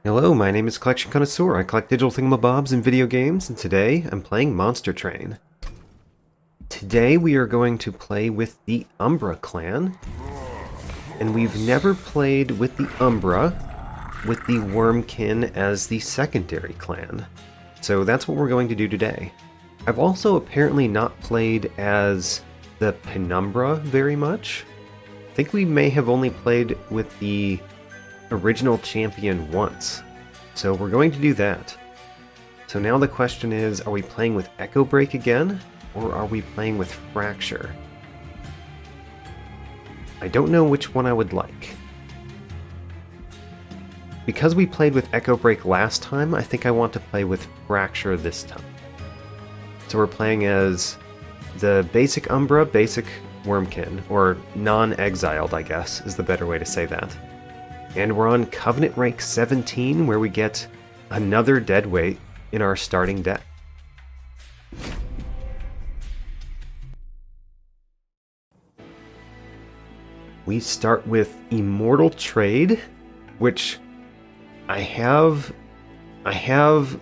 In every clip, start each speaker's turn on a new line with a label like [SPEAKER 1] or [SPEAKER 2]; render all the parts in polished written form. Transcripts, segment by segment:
[SPEAKER 1] Hello, my name is Collection Connoisseur. I collect digital thingamabobs in video games, and today I'm playing Monster Train. Today we are going to play with the Umbra clan, and we've never played with the Umbra, with the Wurmkin as the secondary clan. So that's what we're going to do today. I've also apparently not played as the Penumbra very much. I think we may have only played with the original champion once. So we're going to do that. So now the question is, are we playing with Echo Break again, or are we playing with Fracture? I don't know which one I would like. Because we played with Echo Break last time, I think I want to play with Fracture this time. So we're playing as the basic Umbra, basic Wurmkin, or non-exiled, I guess, is the better way to say that. And we're on Covenant rank 17, where we get another deadweight in our starting deck. We start with Immortal Trade, which I have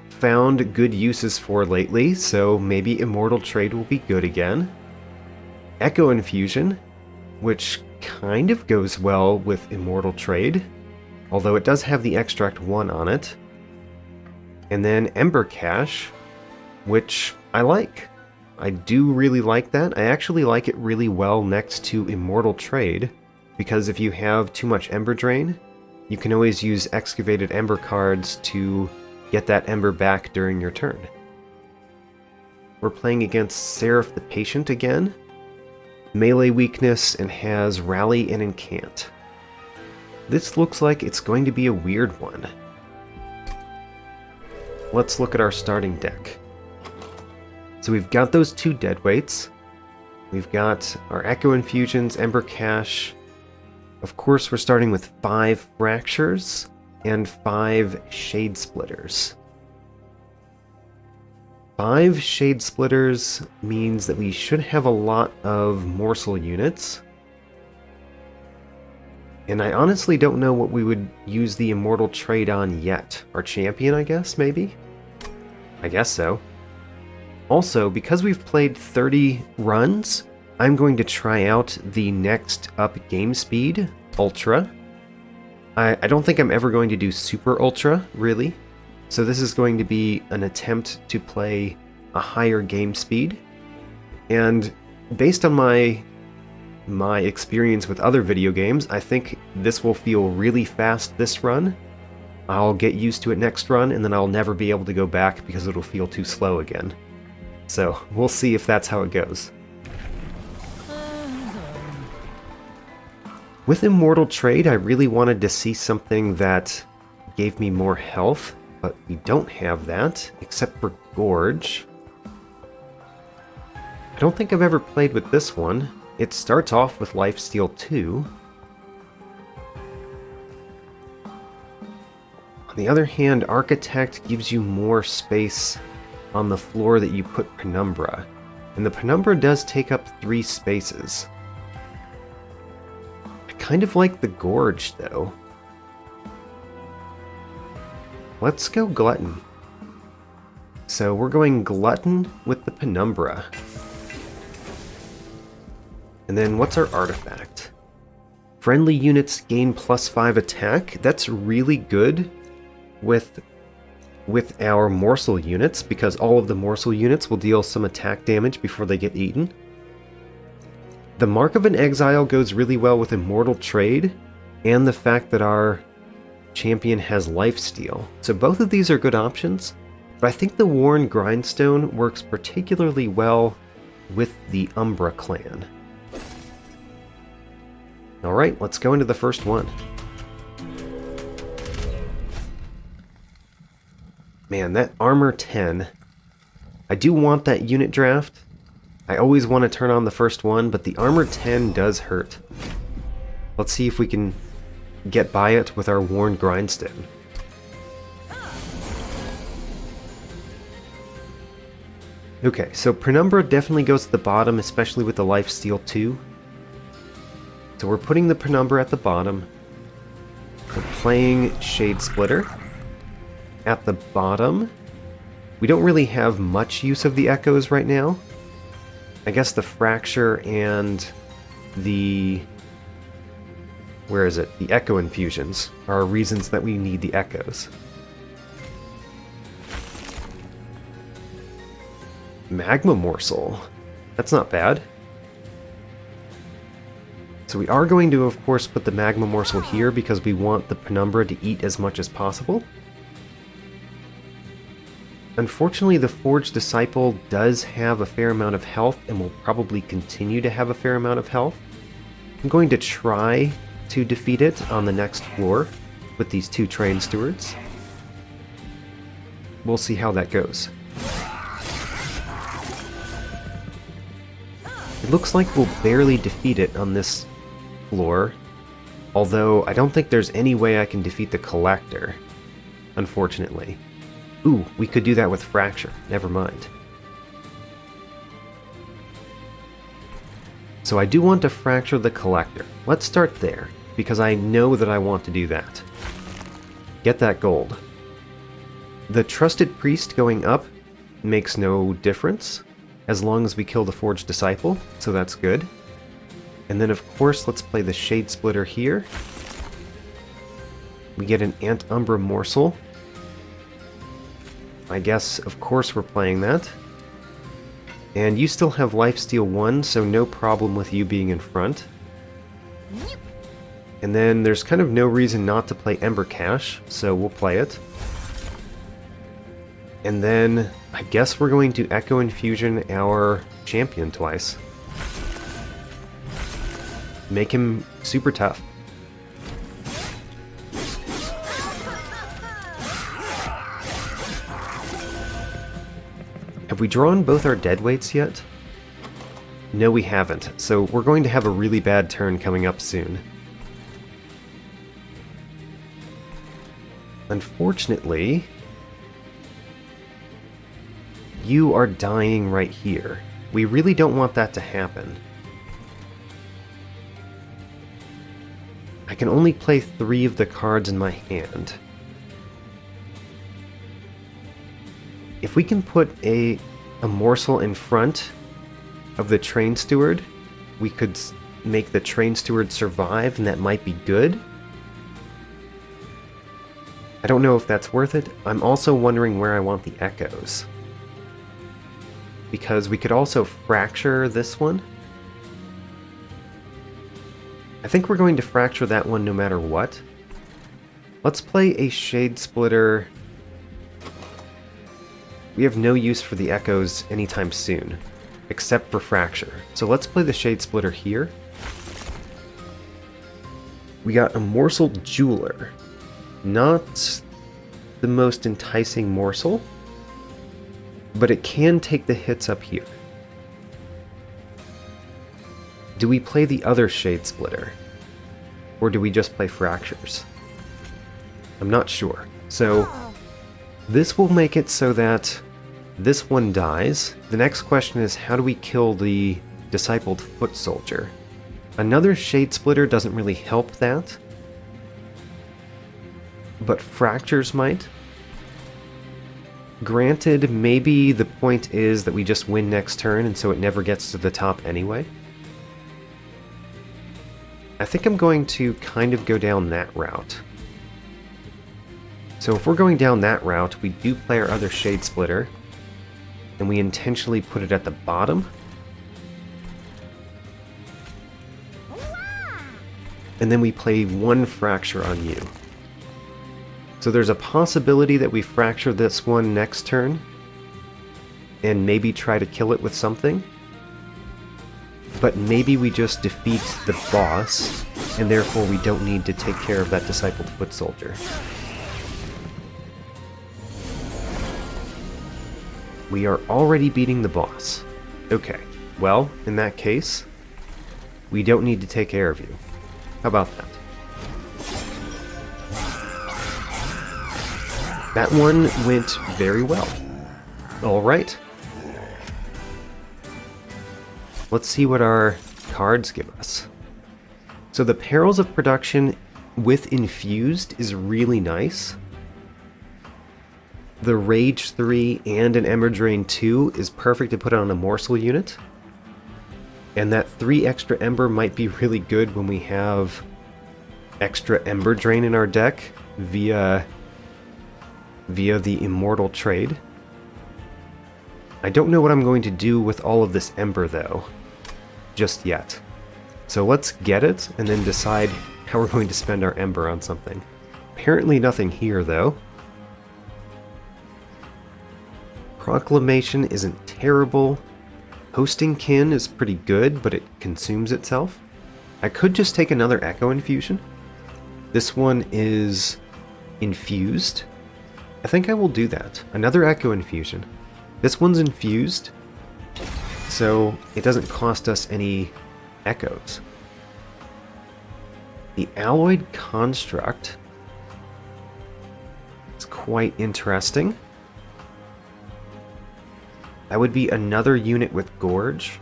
[SPEAKER 1] found good uses for lately, so maybe Immortal Trade will be good again. Echo Infusion, which kind of goes well with Immortal Trade, although it does have the Extract 1 on it. And then Ember Cache, which I like. I do really like that. I actually like it really well next to Immortal Trade, because if you have too much Ember Drain, you can always use Excavated Ember cards to get that Ember back during your turn. We're playing against Seraph the Patient again. Melee weakness and has Rally and Incant. This looks like it's going to be a weird one. Let's look at our starting deck. So we've got those two deadweights. We've got our Echo Infusions, Ember Cache. Of course, we're starting with 5 Fractures and 5 Shade Splitters. 5 Shade Splitters means that we should have a lot of Morsel units. And I honestly don't know what we would use the Immortal Trade on yet. Our champion, I guess, maybe? I guess so. Also, because we've played 30 runs, I'm going to try out the next up game speed, Ultra. I don't think I'm ever going to do Super Ultra, really. So this is going to be an attempt to play a higher game speed. And based on my experience with other video games, I think this will feel really fast this run. I'll get used to it next run, and then I'll never be able to go back because it'll feel too slow again. So, we'll see if that's how it goes. With Immortal Trade, I really wanted to see something that gave me more health, but we don't have that, except for Gorge. I don't think I've ever played with this one. It starts off with Lifesteal 2. On the other hand, Architect gives you more space on the floor that you put Penumbra. And the Penumbra does take up 3 spaces. I kind of like the Gorge, though. Let's go Glutton. So we're going Glutton with the Penumbra. And then what's our artifact? Friendly units gain +5 attack. That's really good with our Morsel units, because all of the Morsel units will deal some attack damage before they get eaten. The Mark of an Exile goes really well with Immortal Trade, and the fact that our champion has Lifesteal. So both of these are good options, but I think the Worn Grindstone works particularly well with the Umbra clan. Alright, let's go into the first one. Man, that Armor 10. I do want that unit draft. I always want to turn on the first one, but the Armor 10 does hurt. Let's see if we can get by it with our Worn Grindstone. Okay, so Penumbra definitely goes to the bottom, especially with the Lifesteal 2. So we're putting the Penumbra at the bottom. We're playing Shade Splitter. at the bottom, we don't really have much use of the echoes right now. I guess the fracture and the... where is it? The echo infusions are reasons that we need the echoes. Magma morsel. That's not bad. So we are going to, of course, put the magma morsel here because we want the Penumbra to eat as much as possible. Unfortunately, the Forged Disciple does have a fair amount of health and will probably continue to have a fair amount of health. I'm going to try to defeat it on the next floor with these 2 Train Stewards. We'll see how that goes. It looks like we'll barely defeat it on this floor, although I don't think there's any way I can defeat the Collector, unfortunately. Ooh, we could do that with Fracture. Never mind. So I do want to Fracture the Collector. Let's start there, because I know that I want to do that. Get that gold. The Trusted Priest going up makes no difference, as long as we kill the Forged Disciple, so that's good. And then of course, let's play the Shade Splitter here. We get an Umbra morsel. I guess, of course, we're playing that. And you still have Lifesteal 1, so no problem with you being in front. And then there's kind of no reason not to play Ember Cache, so we'll play it. And then I guess we're going to Echo Infusion our champion twice. Make him super tough. Have we drawn both our deadweights yet? No, we haven't, so we're going to have a really bad turn coming up soon. Unfortunately, you are dying right here. We really don't want that to happen. I can only play 3 of the cards in my hand. If we can put a morsel in front of the Train Steward, we could make the Train Steward survive, and that might be good. I don't know if that's worth it. I'm also wondering where I want the echoes. Because we could also fracture this one. I think we're going to fracture that one no matter what. Let's play a Shade Splitter. We have no use for the echoes anytime soon, except for fracture. So let's play the Shade Splitter here. We got a Morsel Jeweler. Not the most enticing morsel, but it can take the hits up here. Do we play the other Shade Splitter? Or do we just play Fractures? I'm not sure. So this will make it so that this one dies. The next question is, how do we kill the Discipled Foot Soldier? Another Shade Splitter doesn't really help that, but Fractures might. Granted, maybe the point is that we just win next turn, and so it never gets to the top anyway. I think I'm going to kind of go down that route. So if we're going down that route, we do play our other Shade Splitter, and we intentionally put it at the bottom. And then we play 1 Fracture on you. So there's a possibility that we fracture this one next turn, and maybe try to kill it with something. But maybe we just defeat the boss, and therefore we don't need to take care of that Discipled Foot Soldier. We are already beating the boss. Okay, well, in that case, we don't need to take care of you. How about that? That one went very well. Alright. Let's see what our cards give us. So the Perils of Production with Infused is really nice. the Rage 3 and an Ember Drain 2 is perfect to put on a morsel unit. And that 3 extra Ember might be really good when we have extra Ember Drain in our deck via the Immortal trade. I don't know what I'm going to do with all of this Ember though, just yet. So let's get it and then decide how we're going to spend our Ember on something. Apparently nothing here though. Proclamation isn't terrible. Hosting Kin is pretty good, but it consumes itself. I could just take another Echo Infusion. This one is infused. I think I will do that. Another Echo Infusion. This one's infused, so it doesn't cost us any echoes. The Alloyed Construct is quite interesting. That would be another unit with Gorge.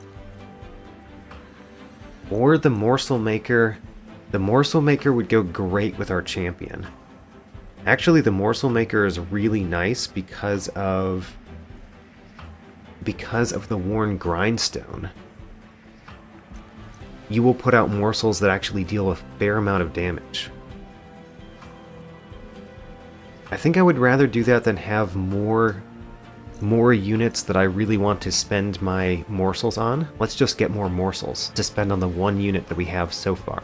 [SPEAKER 1] Or the Morsel Maker. The Morsel Maker would go great with our champion. Actually, the Morsel Maker is really nice because of the Worn Grindstone. You will put out morsels that actually deal a fair amount of damage. I think I would rather do that than have more units that I really want to spend my morsels on. Let's just get more morsels to spend on the one unit that we have so far.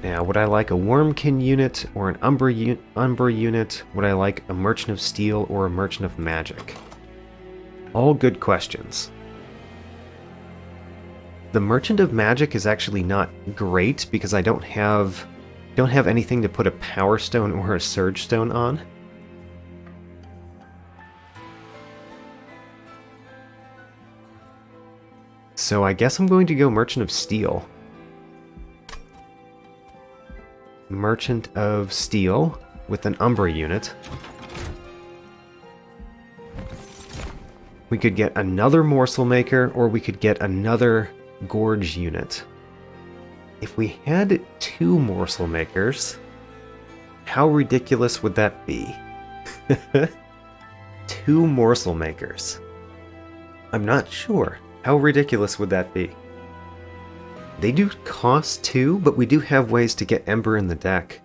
[SPEAKER 1] Now, would I like a Wurmkin unit or an Umbra unit? Would I like a Merchant of Steel or a Merchant of Magic? All good questions. The Merchant of Magic is actually not great because I don't have anything to put a Power Stone or a Surge Stone on. So I guess I'm going to go Merchant of Steel. Merchant of Steel with an Umbra unit. We could get another Morsel Maker, or we could get another Gorge unit. If we had 2 Morsel Makers, how ridiculous would that be? 2 Morsel Makers. I'm not sure. How ridiculous would that be? They do cost 2, but we do have ways to get Ember in the deck.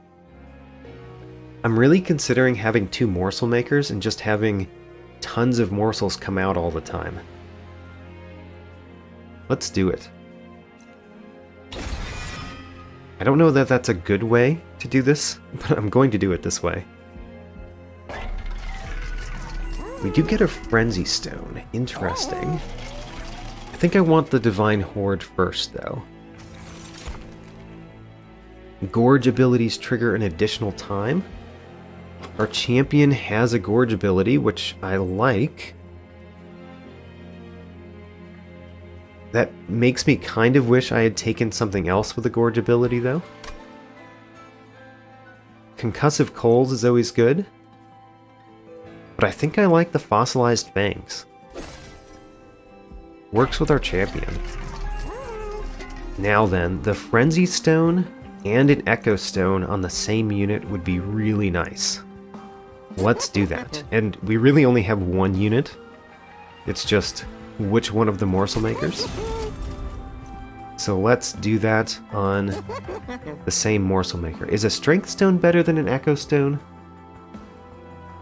[SPEAKER 1] I'm really considering having 2 Morsel Makers and just having tons of morsels come out all the time. Let's do it. I don't know that that's a good way to do this, but I'm going to do it this way. We do get a Frenzy Stone. Interesting. I think I want the Divine Horde first, though. Gorge abilities trigger an additional time. Our champion has a Gorge ability, which I like. That makes me kind of wish I had taken something else with a Gorge ability, though. Concussive Coals is always good. But I think I like the Fossilized Fangs. Works with our champion. Now then, the Frenzy Stone and an Echo Stone on the same unit would be really nice. Let's do that. And we really only have 1 unit. It's just which one of the Morsel Makers. So let's do that on the same Morsel Maker. Is a Strength Stone better than an Echo Stone?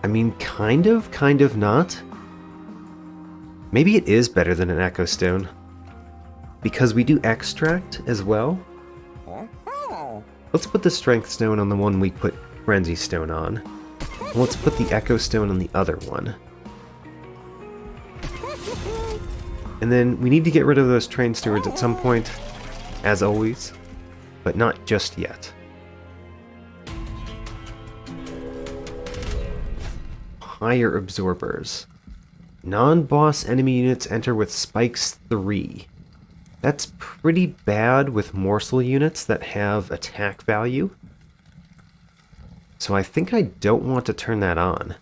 [SPEAKER 1] I mean, kind of not. Maybe it is better than an Echo Stone. Because we do Extract as well. Let's put the Strength Stone on the one we put Frenzy Stone on. And let's put the Echo Stone on the other one. And then we need to get rid of those Train Stewards at some point, as always, but not just yet. Pyre Absorbers. Non-boss enemy units enter with spikes 3. That's pretty bad with morsel units that have attack value. So I think I don't want to turn that on.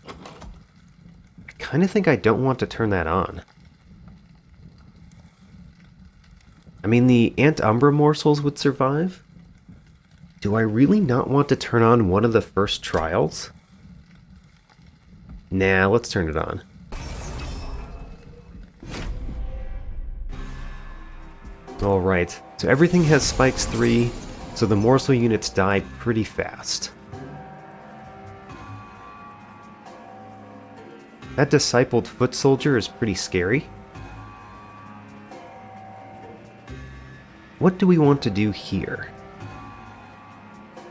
[SPEAKER 1] I kind of think I don't want to turn that on. I mean, the Umbra morsels would survive. Do I really not want to turn on one of the first trials? Nah, let's turn it on. Alright, so everything has spikes 3, so the morsel units die pretty fast. That discipled foot soldier is pretty scary. What do we want to do here?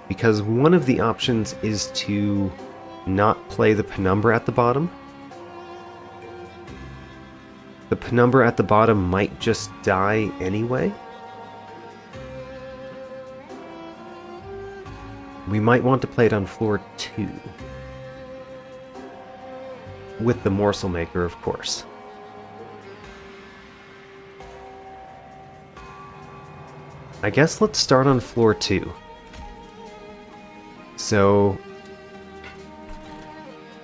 [SPEAKER 1] Because one of the options is to not play the Penumbra at the bottom. The Penumbra at the bottom might just die anyway. We might want to play it on floor 2. With the Morsel Maker, of course. I guess let's start on floor 2. So,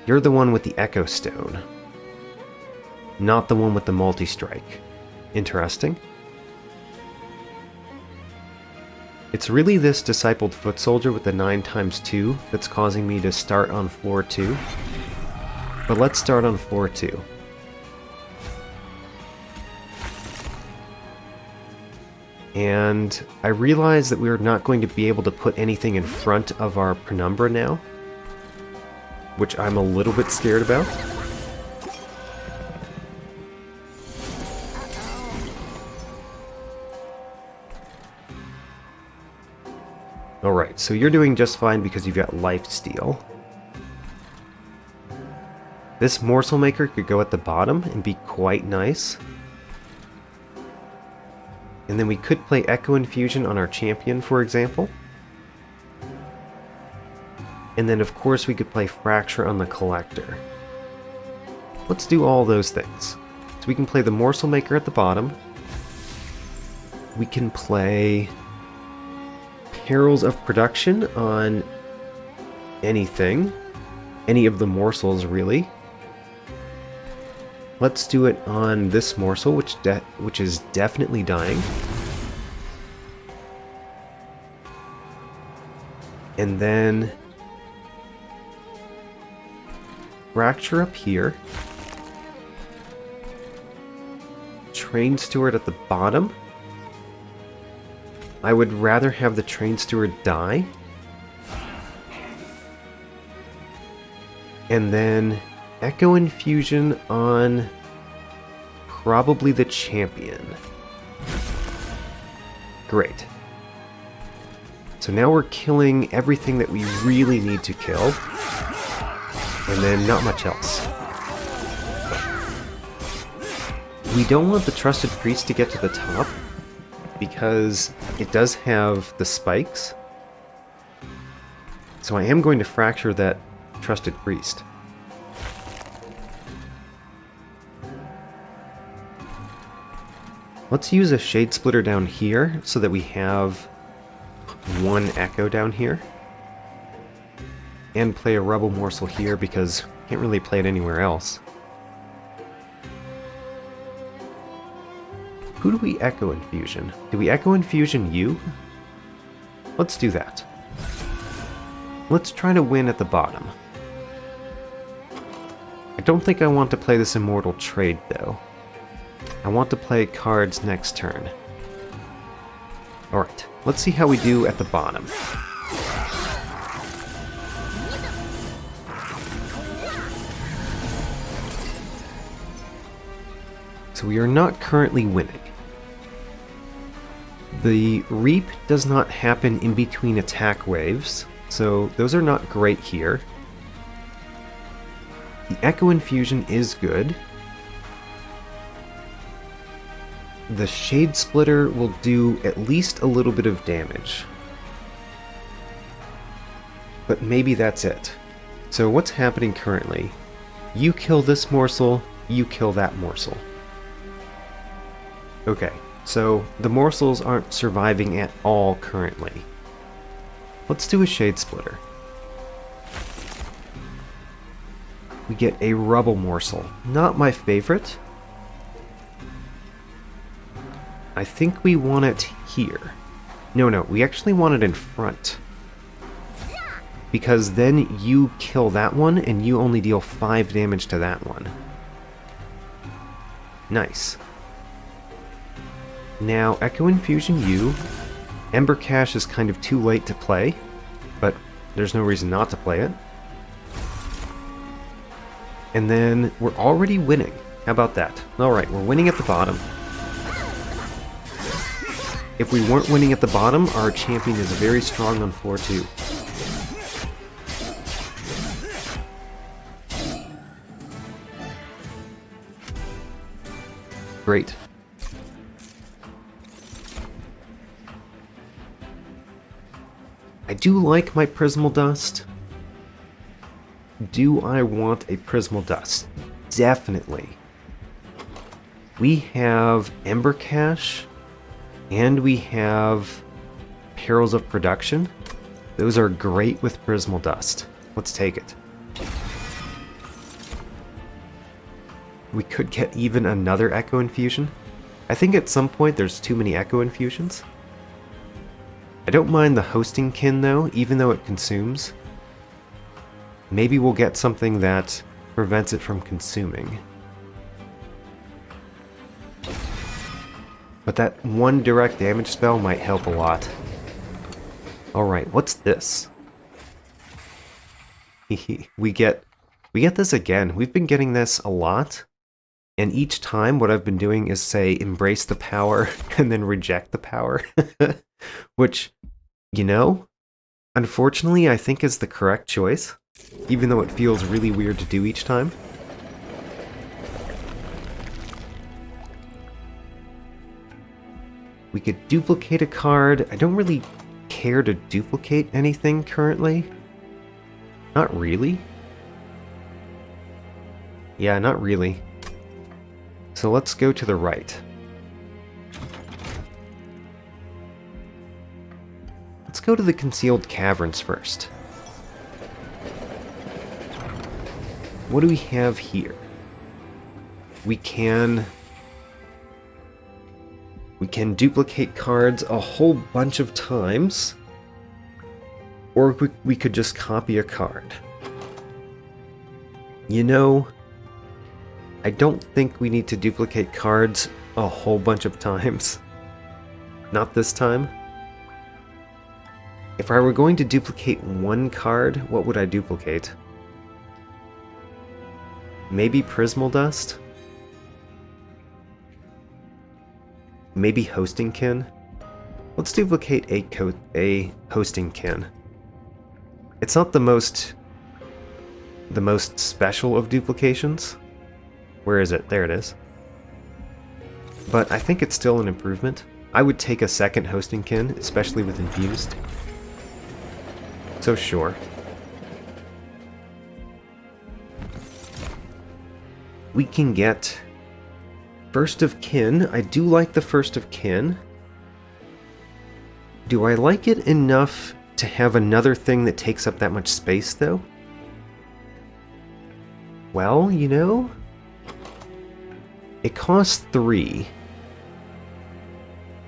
[SPEAKER 1] you're the one with the Echo Stone. Not the one with the multi-strike. Interesting. It's really this Discipled Foot Soldier with the 9x2 that's causing me to start on floor 2. But let's start on floor 2. And I realize that we're not going to be able to put anything in front of our Penumbra now, which I'm a little bit scared about. Alright, so you're doing just fine because you've got lifesteal. This Morsel Maker could go at the bottom and be quite nice. And then we could play Echo Infusion on our champion, for example. And then of course we could play Fracture on the Collector. Let's do all those things. So we can play the Morsel Maker at the bottom. We can play Perils of Production on anything. Any of the morsels, really. Let's do it on this morsel, which is definitely dying. And then Fracture up here. Train Steward at the bottom. I would rather have the Train Steward die. And then Echo Infusion on probably the champion. Great. So now we're killing everything that we really need to kill. And then not much else. We don't want the Trusted Priest to get to the top, because it does have the spikes. So I am going to fracture that Trusted Priest. Let's use a Shade Splitter down here so that we have one Echo down here. And play a Rebel Morsel here because we can't really play it anywhere else. Who do we Echo Infusion? Do we Echo Infusion you? Let's do that. Let's try to win at the bottom. I don't think I want to play this Immortal Trade, though. I want to play cards next turn. Alright, let's see how we do at the bottom. So we are not currently winning. The Reap does not happen in between attack waves, so those are not great here. The Echo Infusion is good. The Shade Splitter will do at least a little bit of damage. But maybe that's it. So what's happening currently? You kill this morsel, you kill that morsel. Okay, so the morsels aren't surviving at all currently. Let's do a Shade Splitter. We get a Rubble Morsel. Not my favorite. I think we want it here. No, we actually want it in front. Because then you kill that one, and you only deal 5 damage to that one. Nice. Now, Echo Infusion you. Ember Cache is kind of too late to play, but there's no reason not to play it. And then we're already winning. How about that? Alright, we're winning at the bottom. If we weren't winning at the bottom, our champion is very strong on floor 2. Great. I do like my Prismal Dust. Do I want a Prismal Dust? Definitely. We have Ember Cache, and we have Perils of Production. Those are great with Prismal Dust. Let's take it. We could get even another Echo Infusion. I think at some point there's too many Echo Infusions. I don't mind the Hosting Kin though, even though it consumes. Maybe we'll get something that prevents it from consuming. But that one direct damage spell might help a lot. Alright, what's this? we get this again. We've been getting this a lot. And each time what I've been doing is say, embrace the power, and then reject the power. Which, you know, unfortunately I think is the correct choice. Even though it feels really weird to do each time. We could duplicate a card. I don't really care to duplicate anything currently. Not really. Yeah, not really. So let's go to the right. Let's go to the Concealed Caverns first. What do we have here? We can duplicate cards a whole bunch of times, or we could just copy a card. You know, I don't think we need to duplicate cards a whole bunch of times. Not this time. If I were going to duplicate one card, what would I duplicate? Maybe Prismal Dust? Maybe Hosting Kin? Let's duplicate a Hosting Kin. It's not the most special of duplications. Where is it? There it is. But I think it's still an improvement. I would take a second Hosting Kin, especially with Infused. So sure. We can get First of Kin. I do like the First of Kin. Do I like it enough to have another thing that takes up that much space, though? Well, you know, it costs 3.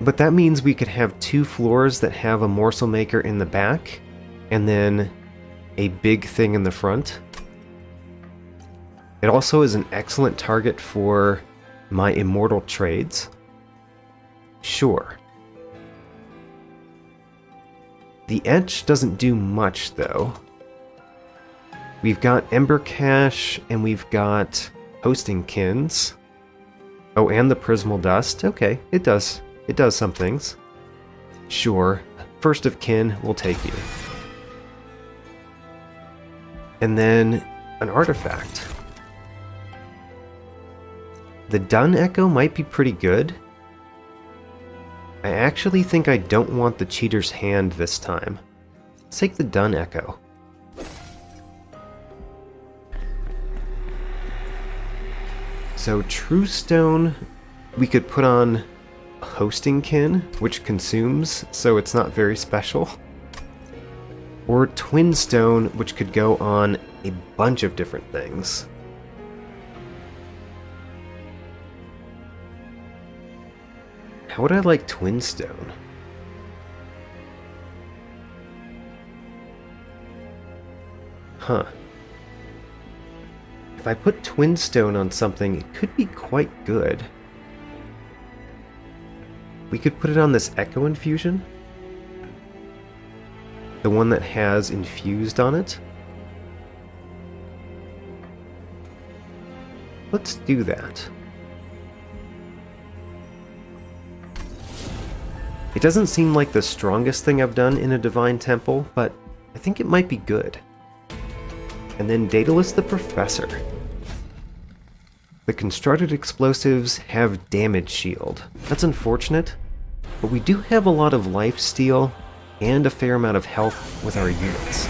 [SPEAKER 1] But that means we could have 2 floors that have a Morsel Maker in the back, and then a big thing in the front. It also is an excellent target for my immortal trades. Sure. The Etch doesn't do much, though. We've got Ember Cache, and we've got Hosting Kins. Oh, and the Prismal Dust. Okay, it does some things. Sure. First of Kin, we'll take you. And then an artifact. The Dun Echo might be pretty good. I actually think I don't want the Cheater's Hand this time. Let's take the Dun Echo. So True Stone, we could put on Hosting Kin, which consumes, so it's not very special. Or Twin Stone, which could go on a bunch of different things. How would I like Twinstone? Huh. If I put Twinstone on something, it could be quite good. We could put it on this Echo Infusion. The one that has infused on it. Let's do that. It doesn't seem like the strongest thing I've done in a Divine Temple, but I think it might be good. And then Daedalus the Professor. The constructed explosives have damage shield. That's unfortunate, but we do have a lot of life steal and a fair amount of health with our units.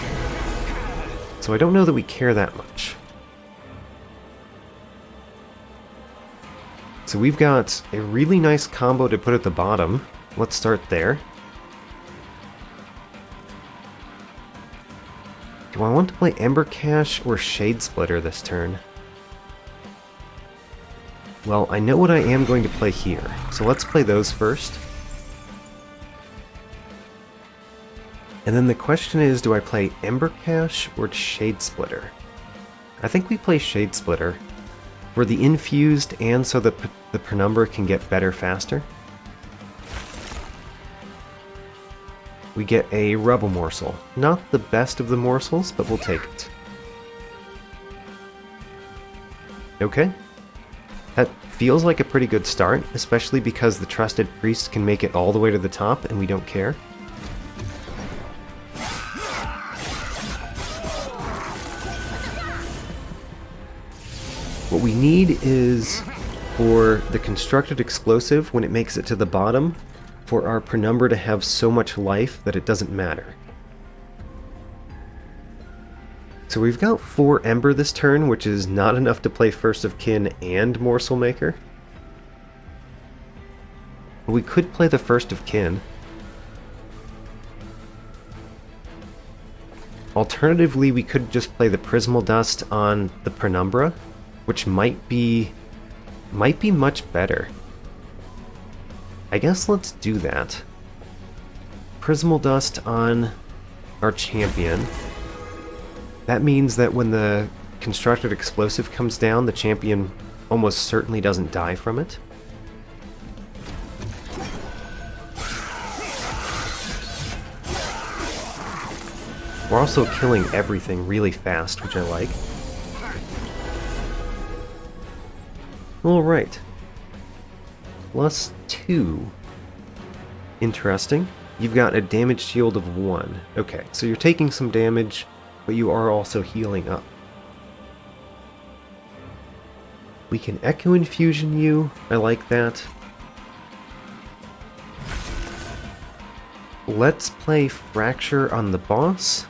[SPEAKER 1] So I don't know that we care that much. So we've got a really nice combo to put at the bottom. Let's start there. Do I want to play Ember Cache or Shade Splitter this turn? Well, I know what I am going to play here, so let's play those first. And then the question is, do I play Ember Cache or Shade Splitter? I think we play Shade Splitter. For the infused and so that the Penumbra can get better faster. We get a Rubble Morsel. Not the best of the morsels, but we'll take it. Okay. That feels like a pretty good start, especially because the Trusted Priest can make it all the way to the top and we don't care. What we need is for the constructed explosive, when it makes it to the bottom, for our Penumbra to have so much life that it doesn't matter. So we've got 4 Ember this turn, which is not enough to play First of Kin and Morsel Maker. We could play the First of Kin. Alternatively, we could just play the Prismal Dust on the Penumbra, which might be much better. I guess let's do that. Prismal Dust on our champion. That means that when the constructed explosive comes down, the champion almost certainly doesn't die from it. We're also killing everything really fast, which I like. Alright. +2. Interesting. You've got a damage shield of 1. Okay, so you're taking some damage, but you are also healing up. We can Echo Infusion you. I like that. Let's play Fracture on the boss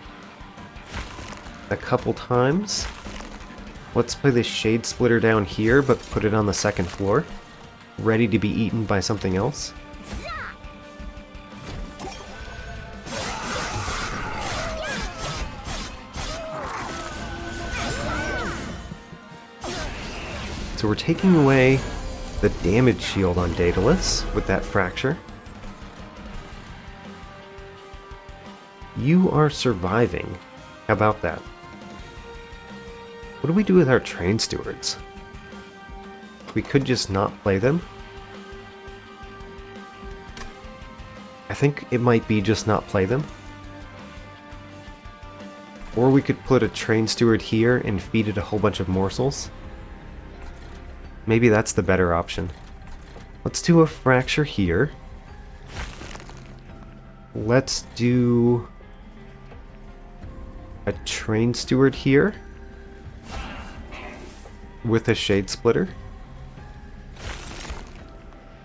[SPEAKER 1] a couple times. Let's play the Shade Splitter down here, but put it on the second floor, ready to be eaten by something else. So we're taking away the damage shield on Daedalus with that Fracture. You are surviving. How about that? What do we do with our Train Stewards? We could just not play them. I think it might be just not play them. Or we could put a Train Steward here and feed it a whole bunch of morsels. Maybe that's the better option. Let's do a Fracture here. Let's do a Train Steward here with a Shade Splitter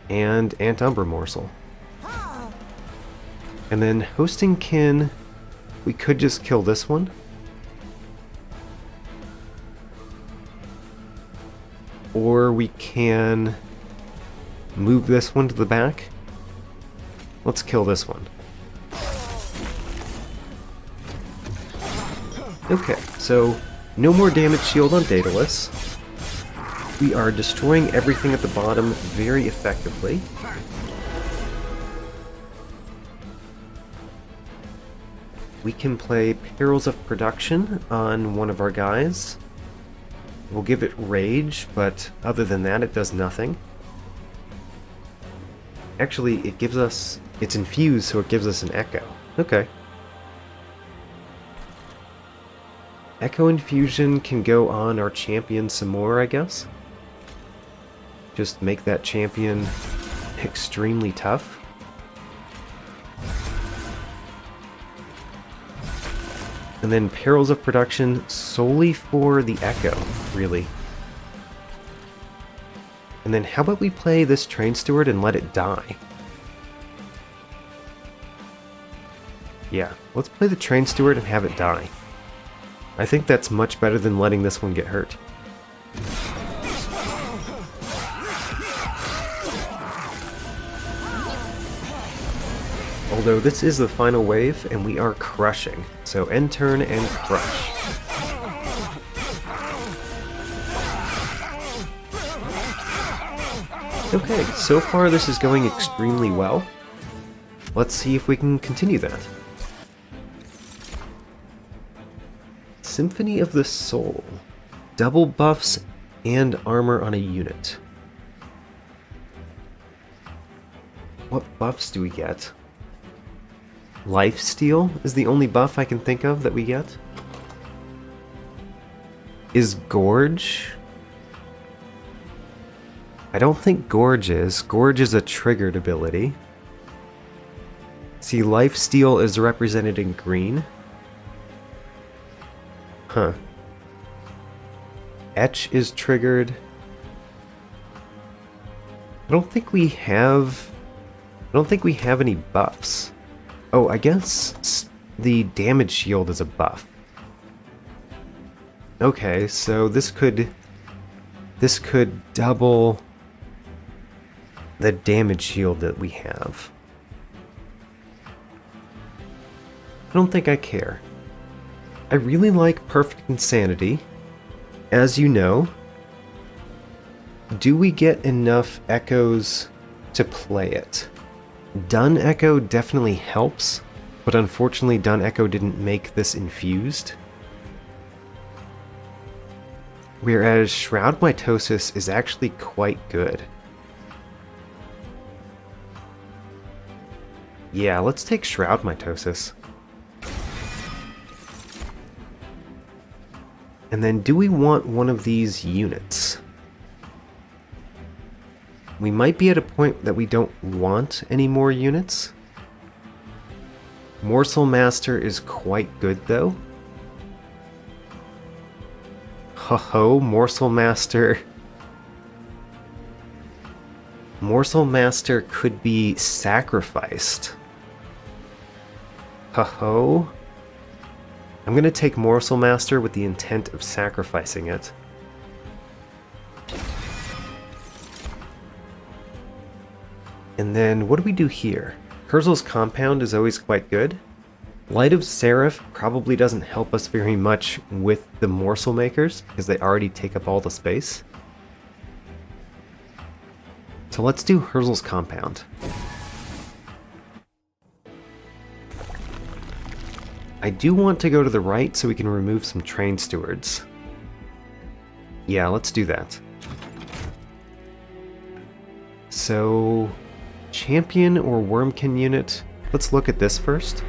[SPEAKER 1] and Umbra Morsel. And then Hosting Kin, we could just kill this one. Or we can move this one to the back. Let's kill this one. Okay, so no more damage shield on Daedalus. We are destroying everything at the bottom very effectively. we can play Perils of Production on one of our guys. We'll give it Rage, but other than that, it does nothing. Actually, it gives us... It's infused, so it gives us an Echo. Okay. Echo Infusion can go on our champion some more, I guess. Just make that champion extremely tough. And then Perils of Production solely for the Echo, really. And then how about we play this Train Steward and let it die? Yeah, let's play the Train Steward and have it die. I think that's much better than letting this one get hurt. Although this is the final wave, and we are crushing. So end turn and crush. Okay, so far this is going extremely well. Let's see if we can continue that. Symphony of the Soul. Double buffs and armor on a unit. What buffs do we get? Lifesteal is the only buff I can think of that we get. Is Gorge? I don't think Gorge is. Gorge is a triggered ability. See, Lifesteal is represented in green. Huh. Etch is triggered. I don't think we have any buffs. Oh, I guess the damage shield is a buff. Okay, so this could double the damage shield that we have. I don't think I care. I really like Perfect Insanity. As you know, do we get enough echoes to play it? Dun Echo definitely helps, but unfortunately Dun Echo didn't make this infused. Whereas Shroud Mitosis is actually quite good. Yeah, let's take Shroud Mitosis. And then do we want one of these units? We might be at a point that we don't want any more units. Morsel Master is quite good though. Ho-ho, Morsel Master. Morsel Master could be sacrificed. Ho-ho. I'm gonna take Morsel Master with the intent of sacrificing it. And then, what do we do here? Kurzel's Compound is always quite good. Light of Seraph probably doesn't help us very much with the Morsel Makers, because they already take up all the space. So let's do Kurzel's Compound. I do want to go to the right so we can remove some Train Stewards. Yeah, let's do that. So... Champion or Wurmkin unit? Let's look at this first.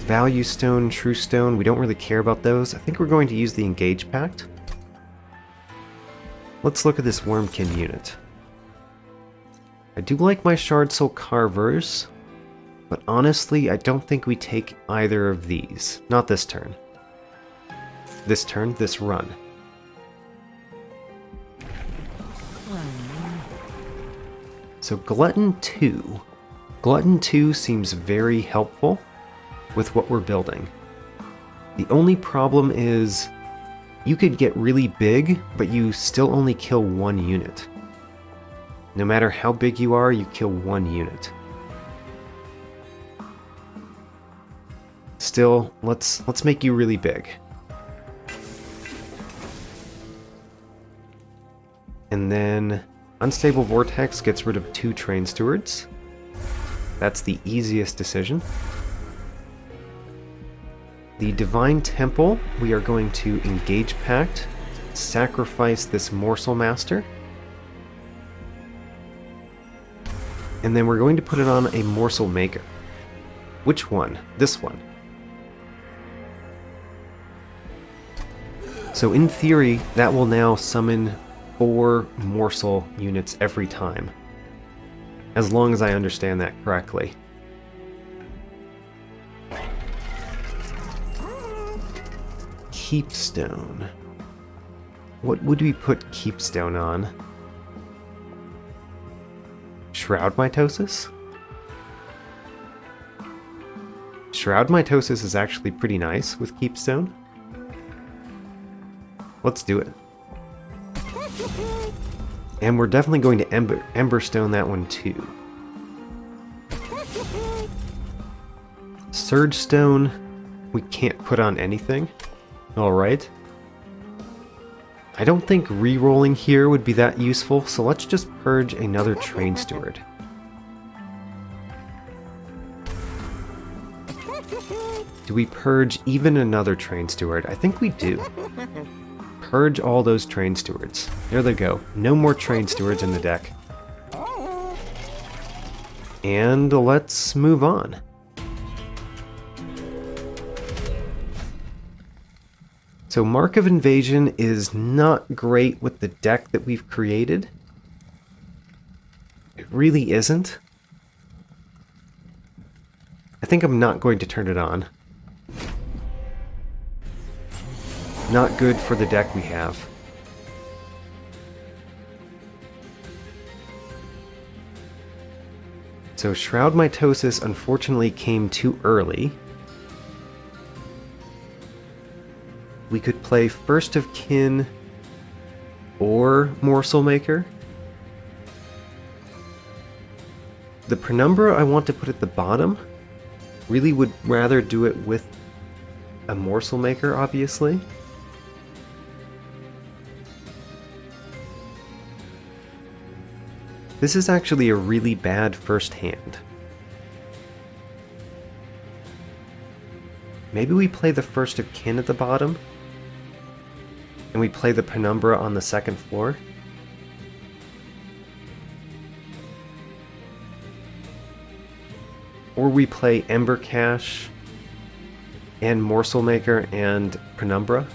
[SPEAKER 1] Value Stone, True Stone, we don't really care about those. I think we're going to use the Engage Pact. Let's look at this Wurmkin unit. I do like my Shard Soul Carvers, but honestly, I don't think we take either of these. Not this turn. This turn, this run. So Glutton 2. Glutton 2 seems very helpful with what we're building. The only problem is you could get really big, but you still only kill one unit. No matter how big you are, you kill one unit. Still, let's make you really big. And then Unstable Vortex gets rid of 2 Train Stewards. That's the easiest decision. The Divine Temple, we are going to engage Pact, sacrifice this Morsel Master, and then we're going to put it on a Morsel Maker. Which one? This one. So in theory, that will now summon 4 Morsel units every time, as long as I understand that correctly. Keepstone. What would we put Keepstone on? Shroud Mitosis? Shroud Mitosis is actually pretty nice with Keepstone. Let's do it. And we're definitely going to Emberstone that one too. Surge Stone, we can't put on anything. Alright. I don't think re-rolling here would be that useful, so let's just purge another Train Steward. Do we purge even another Train Steward? I think we do. Purge all those Train Stewards. There they go. No more Train Stewards in the deck. And let's move on. So Mark of Invasion is not great with the deck that we've created. It really isn't. I think I'm not going to turn it on. Not good for the deck we have. So Shroud Mitosis unfortunately came too early. We could play First of Kin or Morsel Maker. The Penumbra I want to put at the bottom. Really would rather do it with a Morsel Maker, obviously. This is actually a really bad first hand. Maybe we play the First of Kin at the bottom, and we play the Penumbra on the second floor. Or we play Ember Cache and Morsel Maker and Penumbra.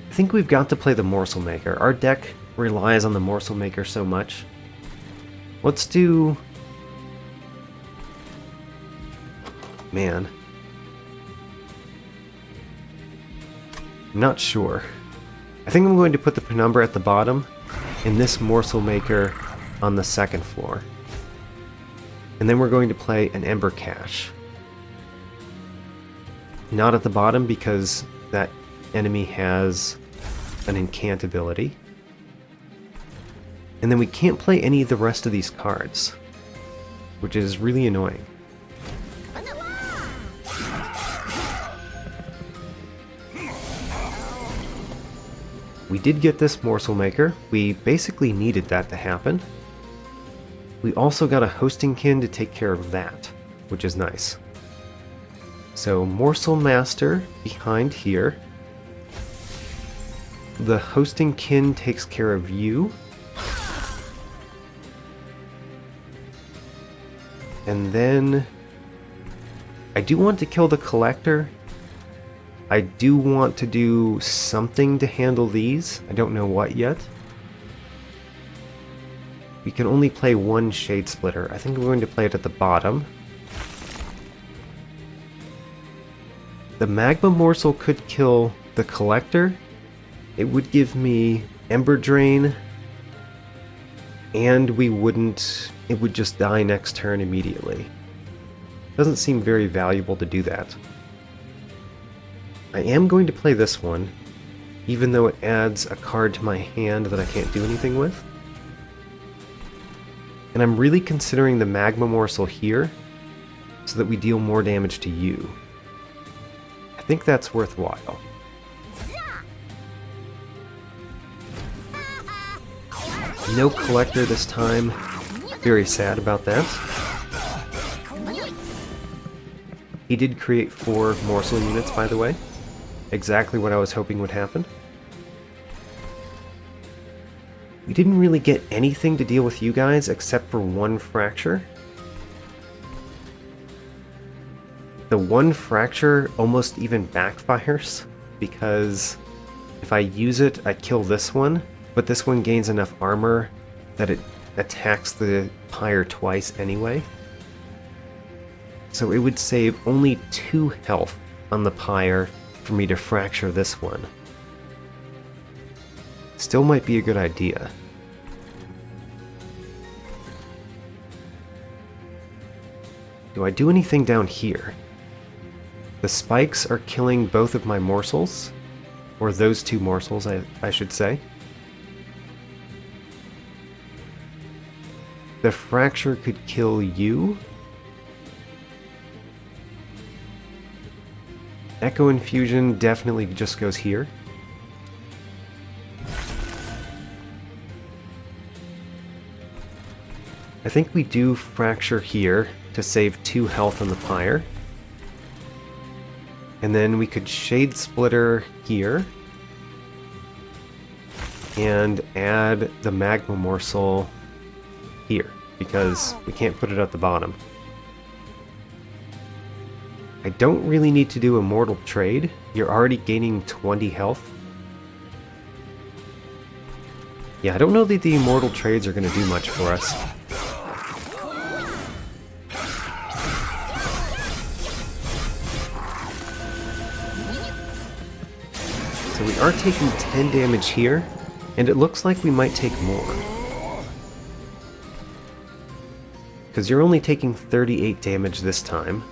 [SPEAKER 1] I think we've got to play the Morsel Maker. Our deck relies on the Morsel Maker so much. Let's do... Man. I'm not sure. I think I'm going to put the Penumbra at the bottom and this Morsel Maker on the second floor. And then we're going to play an Ember Cache. Not at the bottom because that enemy has an incant ability. And then we can't play any of the rest of these cards, which is really annoying. We did get this Morsel Maker. We basically needed that to happen. We also got a Hosting Kin to take care of that, which is nice. So Morsel Master behind here. The Hosting Kin takes care of you. And then I do want to kill the Collector. I do want to do something to handle these. I don't know what yet. We can only play one Shade Splitter. I think we're going to play it at the bottom. The Magma Morsel could kill the Collector. It would give me Ember Drain, and we wouldn't... It would just die next turn immediately. Doesn't seem very valuable to do that. I am going to play this one, even though it adds a card to my hand that I can't do anything with. And I'm really considering the Magma Morsel here, so that we deal more damage to you. I think that's worthwhile. No Collector this time. Very sad about that. He did create 4 morsel units, by the way. Exactly what I was hoping would happen. We didn't really get anything to deal with you guys except for 1 fracture. The 1 fracture almost even backfires, because if I use it, I kill this one, but this one gains enough armor that it attacks the Pyre twice anyway. So it would save only 2 health on the Pyre for me to fracture this one. Still might be a good idea. Do I do anything down here? The spikes are killing both of my morsels. Or those 2 morsels, I should say. The fracture could kill you. Echo Infusion definitely just goes here. I think we do fracture here to save 2 health on the Pyre. And then we could Shade Splitter here. And add the Magma Morsel here, because we can't put it at the bottom. I don't really need to do Immortal Trade. You're already gaining 20 health. Yeah, I don't know that the Immortal Trades are going to do much for us. So we are taking 10 damage here, and it looks like we might take more. Because you're only taking 38 damage this time.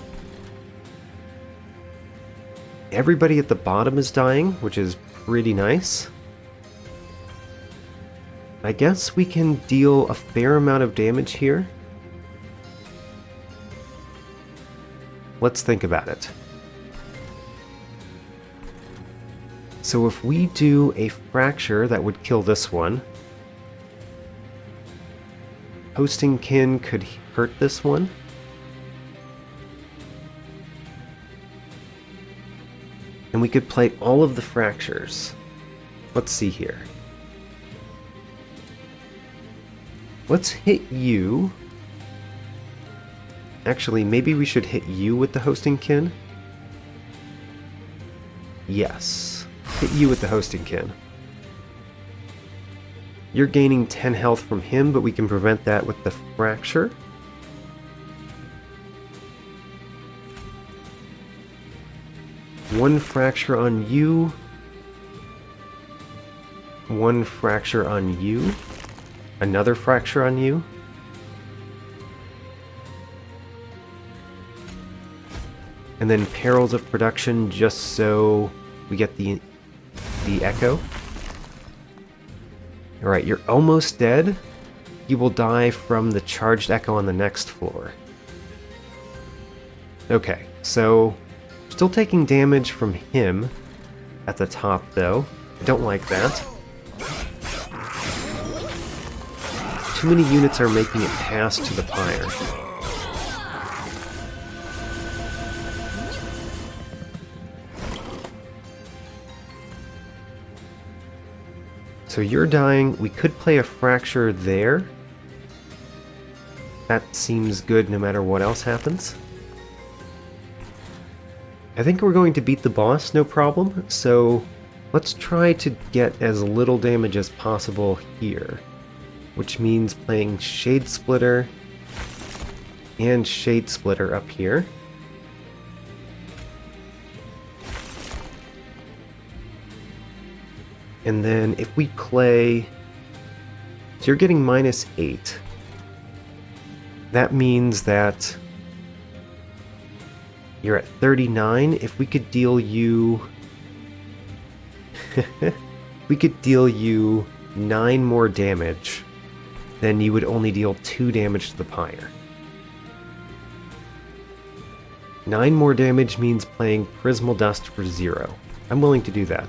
[SPEAKER 1] Everybody at the bottom is dying, which is pretty nice. I guess we can deal a fair amount of damage here. Let's think about it. So if we do a fracture, that would kill this one. Hosting Kin could hurt this one. And we could play all of the fractures. Let's see here. Let's hit you. Actually, maybe we should hit you with the Hosting Kin. Yes. Hit you with the Hosting Kin. You're gaining 10 health from him, but we can prevent that with the fracture. One fracture on you. One fracture on you. Another fracture on you. And then Perils of Production, just so we get the echo. Alright, you're almost dead. You will die from the charged echo on the next floor. Okay, so still taking damage from him at the top, though. I don't like that. Too many units are making it past to the Pyre. So you're dying. We could play a fracture there. That seems good no matter what else happens. I think we're going to beat the boss, no problem, so let's try to get as little damage as possible here. Which means playing Shade Splitter and Shade Splitter up here. And then if we play... So you're getting -8. That means that you're at 39. If we could deal you... we could deal you 9 more damage, then you would only deal 2 damage to the Pyre. 9 more damage means playing Prismal Dust for 0. I'm willing to do that.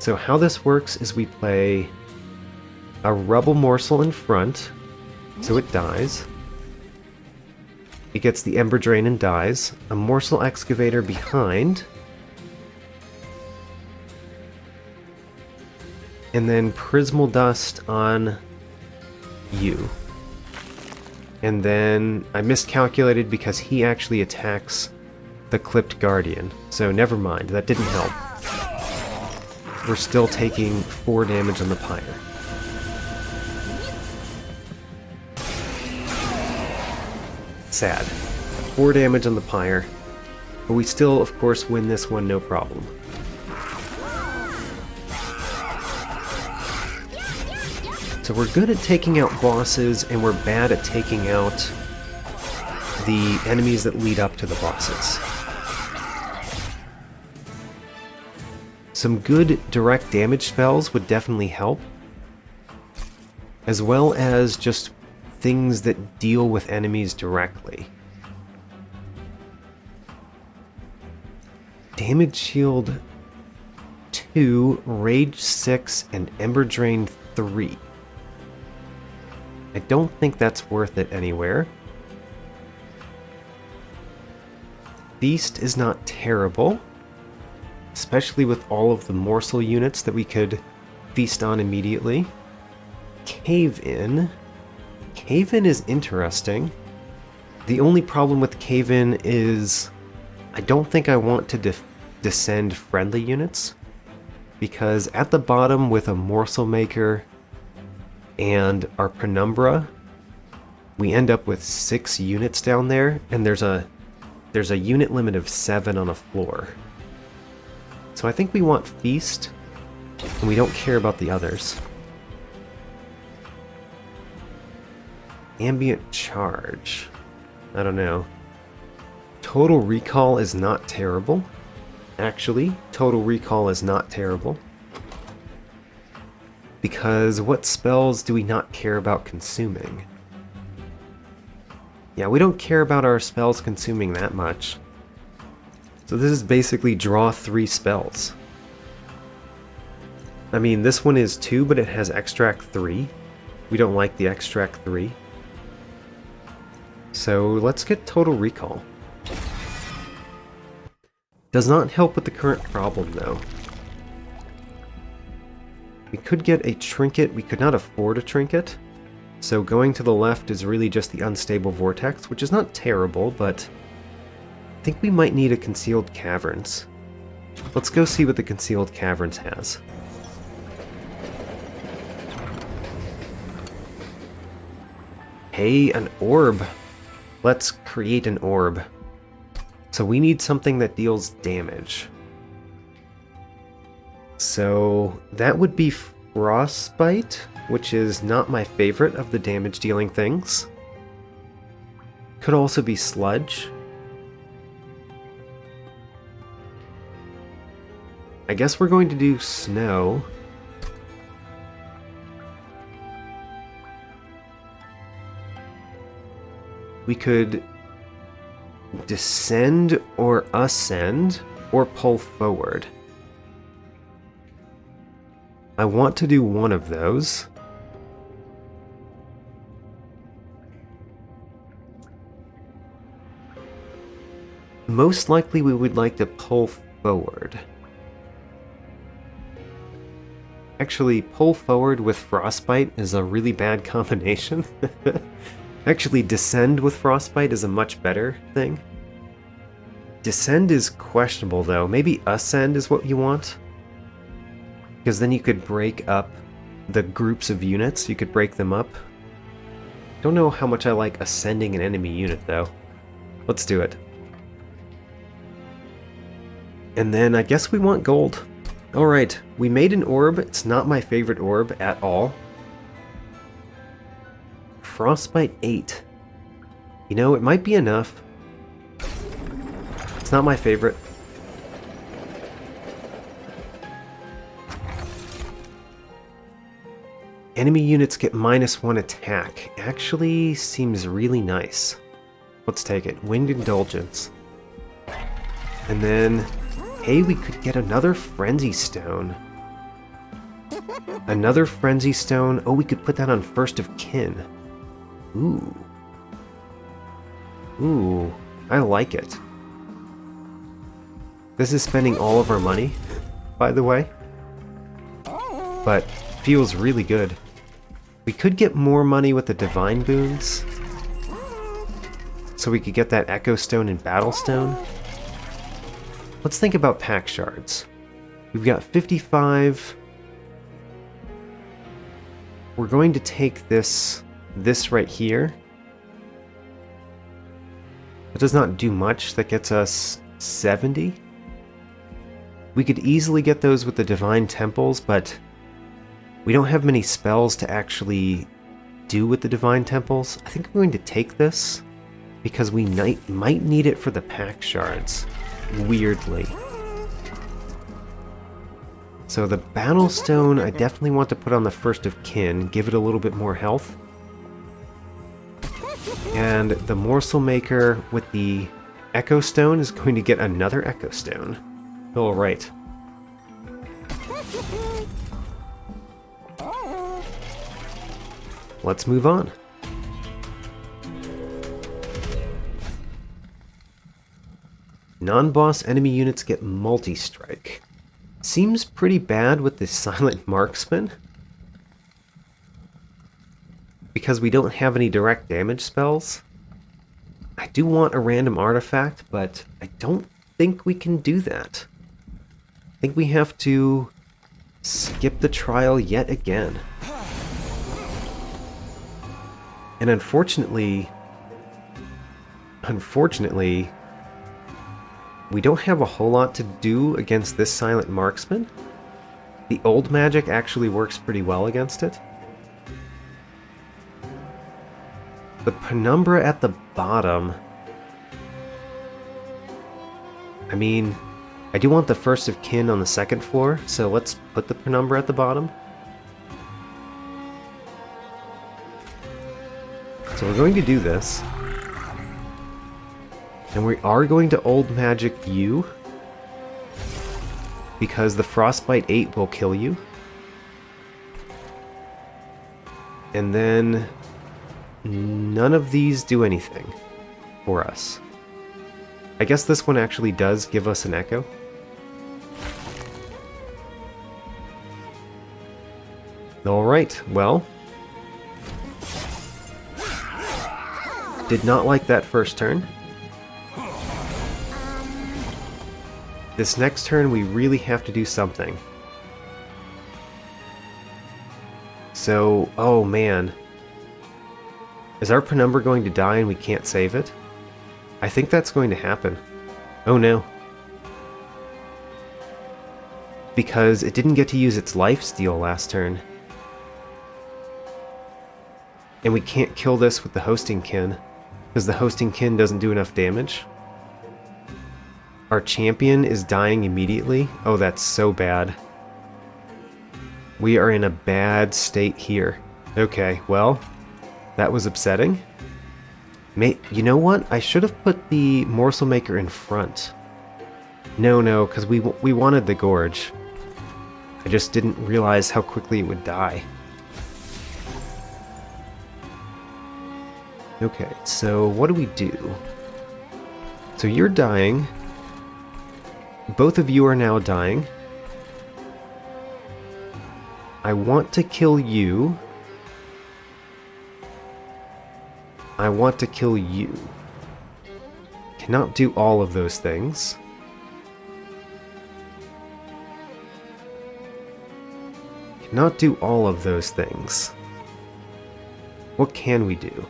[SPEAKER 1] So how this works is we play a Rubble Morsel in front, so it dies. It gets the Ember Drain and dies. A Morsel Excavator behind. And then Prismal Dust on you. And then I miscalculated because he actually attacks the Clipped Guardian. So never mind, that didn't help. We're still taking 4 damage on the Pyre. Sad. 4 damage on the Pyre. But we still, of course, win this one no problem. So we're good at taking out bosses, and we're bad at taking out the enemies that lead up to the bosses. Some good direct damage spells would definitely help, as well as just things that deal with enemies directly. Damage Shield 2, Rage 6, and Ember Drain 3. I don't think that's worth it anywhere. Feast is not terrible, especially with all of the morsel units that we could feast on immediately. Cave In. Cave In is interesting. The only problem with Cave In is I don't think I want to descend friendly units, because at the bottom with a Morsel Maker and our Penumbra, we end up with 6 units down there, and there's a unit limit of 7 on a floor. So I think we want Feast, and we don't care about the others. Ambient Charge. I don't know. Total Recall is not terrible. Actually, Total Recall is not terrible. Because what spells do we not care about consuming? Yeah, we don't care about our spells consuming that much. So this is basically draw 3 spells. I mean, this one is 2, but it has Extract 3. We don't like the Extract 3. So let's get Total Recall. Does not help with the current problem, though. We could get a Trinket. We could not afford a Trinket. So going to the left is really just the Unstable Vortex, which is not terrible, but I think we might need a Concealed Caverns. Let's go see what the Concealed Caverns has. Hey, an orb. Let's create an orb. So we need something that deals damage. So that would be Frostbite, which is not my favorite of the damage dealing things. Could also be Sludge. I guess we're going to do Snow. We could descend or ascend or pull forward. I want to do one of those. Most likely we would like to pull forward. Actually, pull forward with Frostbite is a really bad combination. Actually, descend with Frostbite is a much better thing. Descend is questionable, though. Maybe ascend is what you want? Because then you could break up the groups of units. You could break them up. Don't know how much I like ascending an enemy unit, though. Let's do it. And then I guess we want gold. Alright, we made an orb. It's not my favorite orb at all. Frostbite 8. You know, it might be enough. It's not my favorite. Enemy units get -1 attack. Actually seems really nice. Let's take it. Winged Indulgence. And then, hey, we could get another Frenzy Stone. Another Frenzy Stone. Oh, we could put that on First of Kin. Ooh. Ooh, I like it. This is spending all of our money, by the way. But feels really good. We could get more money with the Divine Boons. So we could get that Echo Stone and Battle Stone. Let's think about pack shards. We've got 55. We're going to take this right here. It does not do much. That gets us 70. We could easily get those with the Divine Temples, but we don't have many spells to actually do with the Divine Temples. I think I'm going to take this because we might need it for the pack shards, weirdly. So the Battle Stone I definitely want to put on the First of Kin, give it a little bit more health. And the Morsel Maker with the Echo Stone is going to get another Echo Stone. Alright. Let's move on. Non-boss enemy units get multi-strike. Seems pretty bad with the Silent Marksman. Because we don't have any direct damage spells. I do want a random artifact, but I don't think we can do that. I think we have to skip the trial yet again. And unfortunately, we don't have a whole lot to do against this Silent Marksman. The old magic actually works pretty well against it. The Penumbra at the bottom. I mean, I do want the First of Kin on the second floor, so let's put the Penumbra at the bottom. So we're going to do this. And we are going to Old Magic you, because the Frostbite 8 will kill you. And then none of these do anything for us. I guess this one actually does give us an echo. Alright, well. Did not like that first turn. This next turn we really have to do something. So, oh man. Is our Penumbra going to die and we can't save it? I think that's going to happen. Oh no. Because it didn't get to use its lifesteal last turn. And we can't kill this with the Hosting Kin, because the Hosting Kin doesn't do enough damage. Our champion is dying immediately. Oh, that's so bad. We are in a bad state here. Okay, well, that was upsetting. You know what? I should have put the Morsel Maker in front. No, because we wanted the Gorge. I just didn't realize how quickly it would die. Okay, so what do we do? So you're dying. Both of you are now dying. I want to kill you. I want to kill you. Cannot do all of those things. Cannot do all of those things. What can we do?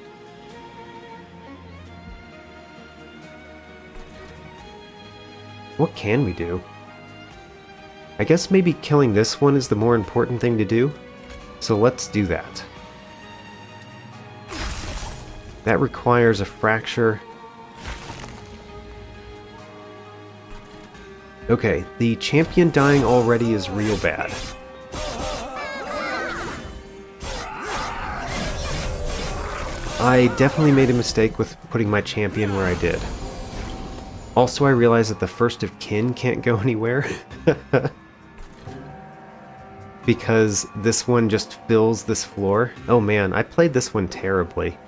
[SPEAKER 1] What can we do? I guess maybe killing this one is the more important thing to do. So let's do that. That requires a fracture. Okay, the champion dying already is real bad. I definitely made a mistake with putting my champion where I did. Also, I realized that the First of Kin can't go anywhere. Because this one just fills this floor. Oh man, I played this one terribly.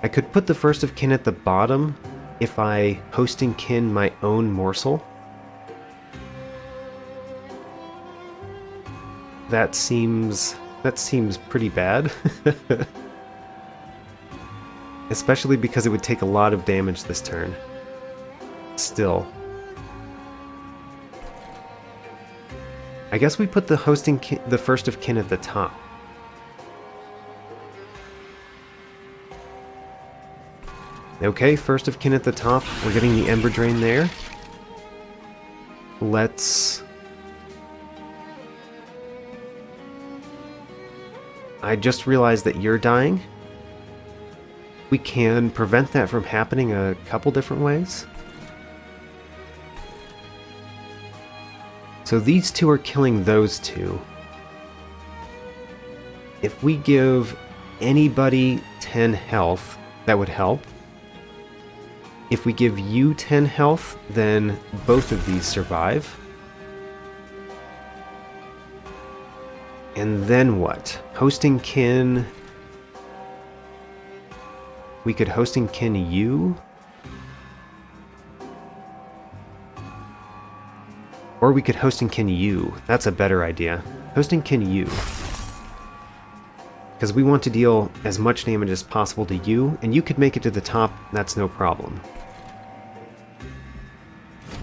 [SPEAKER 1] I could put the first of kin at the bottom if I hosting kin my own morsel. That seems pretty bad. Especially because it would take a lot of damage this turn. Still. I guess we put the the first of kin at the top. Okay, first of kin at the top. We're getting the Ember Drain there. Let's... I just realized that you're dying. We can prevent that from happening a couple different ways. So these two are killing those two. If we give anybody 10 health, that would help. If we give you 10 health, then both of these survive. And then what? Hosting kin... We could hosting kin you? Or we could hosting kin you. That's a better idea. Hosting kin you. Because we want to deal as much damage as possible to you, and you could make it to the top, that's no problem.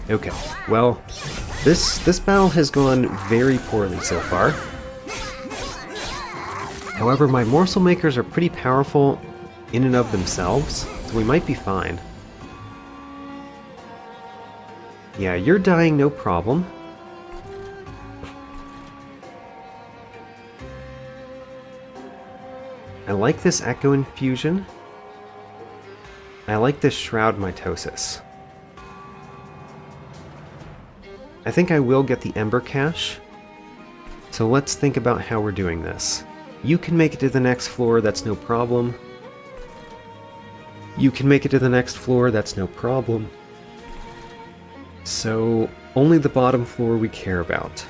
[SPEAKER 1] Okay, well, this battle has gone very poorly so far. However, my morsel makers are pretty powerful in and of themselves, so we might be fine. Yeah, you're dying no problem. I like this Echo Infusion. I like this Shroud Mitosis. I think I will get the Ember Cache. So let's think about how we're doing this. You can make it to the next floor, that's no problem. You can make it to the next floor, that's no problem. So, only the bottom floor we care about.